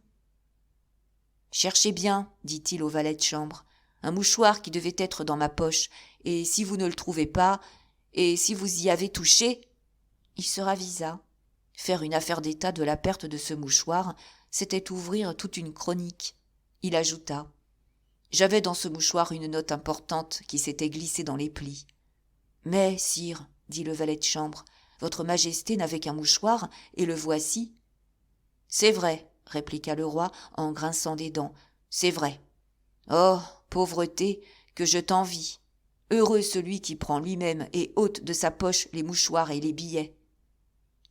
« Cherchez bien, dit-il au valet de chambre, un mouchoir qui devait être dans ma poche, et si vous ne le trouvez pas, et si vous y avez touché… » Il se ravisa. Faire une affaire d'état de la perte de ce mouchoir, c'était ouvrir toute une chronique. Il ajouta : « J'avais dans ce mouchoir une note importante qui s'était glissée dans les plis. »« Mais, sire, dit le valet de chambre, votre majesté n'avait qu'un mouchoir, et le voici. »« C'est vrai, répliqua le roi en grinçant des dents. C'est vrai. Oh, pauvreté, que je t'envie. Heureux celui qui prend lui-même et ôte de sa poche les mouchoirs et les billets.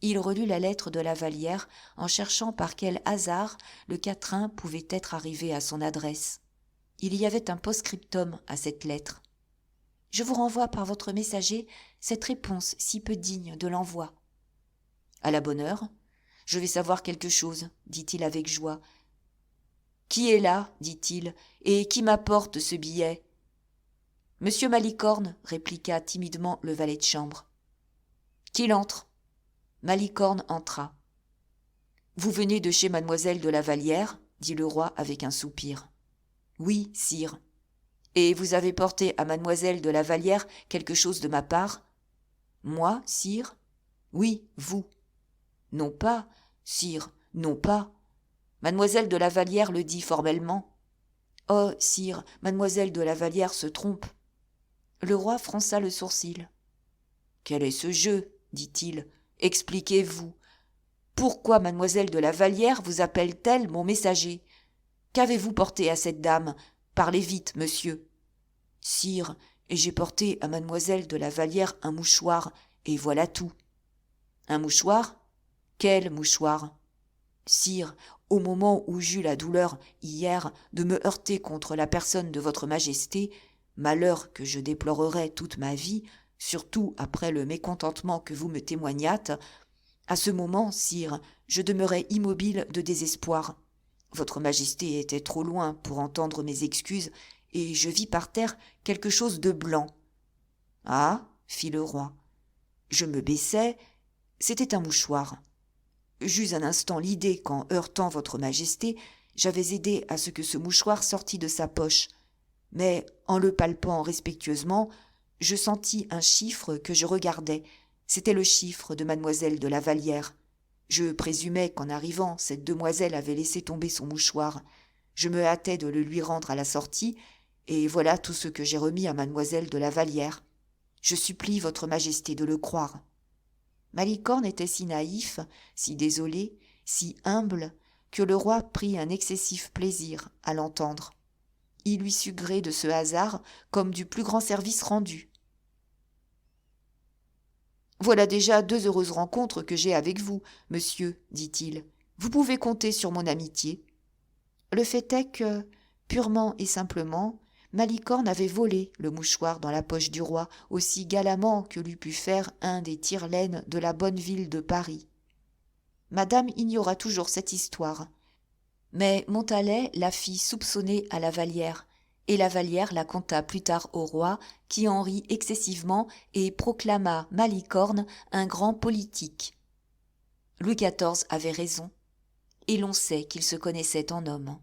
Il relut la lettre de la Vallière en cherchant par quel hasard le quatrain pouvait être arrivé à son adresse. Il y avait un post-scriptum à cette lettre. « Je vous renvoie par votre messager cette réponse si peu digne de l'envoi. »« À la bonne heure. Je vais savoir quelque chose, dit-il avec joie. »« Qui est là, dit-il, et qui m'apporte ce billet ?»« Monsieur Malicorne, répliqua timidement le valet de chambre. »« Qu'il entre. » Malicorne entra. « Vous venez de chez mademoiselle de la Vallière, dit le roi avec un soupir. « Oui, sire. »« Et vous avez porté à mademoiselle de la Vallière quelque chose de ma part ?»« Moi, sire ? » ?»« Oui, vous. »« Non pas, sire, non pas. Mademoiselle de la Vallière le dit formellement. »« Oh, sire, mademoiselle de la Vallière se trompe. » Le roi fronça le sourcil. « Quel est ce jeu ?» dit-il. « Expliquez-vous. Pourquoi mademoiselle de la Vallière vous appelle-t-elle mon messager ? Qu'avez-vous porté à cette dame ? Parlez vite, monsieur. »« Sire, et j'ai porté à mademoiselle de la Vallière un mouchoir, et voilà tout. »« Un mouchoir ? Quel mouchoir ? » ?»« Sire, au moment où j'eus la douleur, hier, de me heurter contre la personne de votre majesté, malheur que je déplorerai toute ma vie, surtout après le mécontentement que vous me témoignâtes, à ce moment, sire, je demeurai immobile de désespoir. Votre majesté était trop loin pour entendre mes excuses, et je vis par terre quelque chose de blanc. « Ah » fit le roi. Je me baissai, c'était un mouchoir. J'eus un instant l'idée qu'en heurtant votre majesté, j'avais aidé à ce que ce mouchoir sortît de sa poche. Mais en le palpant respectueusement, je sentis un chiffre que je regardais. C'était le chiffre de mademoiselle de la Vallière. Je présumais qu'en arrivant, cette demoiselle avait laissé tomber son mouchoir. Je me hâtais de le lui rendre à la sortie, et voilà tout ce que j'ai remis à mademoiselle de la Vallière. Je supplie votre majesté de le croire. » Malicorne était si naïf, si désolé, si humble, que le roi prit un excessif plaisir à l'entendre. Il lui sut gré de ce hasard comme du plus grand service rendu. « Voilà déjà 2 heureuses rencontres que j'ai avec vous, monsieur, dit-il. Vous pouvez compter sur mon amitié. » Le fait est que, purement et simplement, Malicorne avait volé le mouchoir dans la poche du roi aussi galamment que l'eût pu faire un des tire-laines de la bonne ville de Paris. Madame ignora toujours cette histoire, mais Montalais la fit soupçonner à la Vallière, et la Vallière la conta plus tard au roi, qui en rit excessivement et proclama Malicorne un grand politique. Louis XIV avait raison, et l'on sait qu'il se connaissait en homme.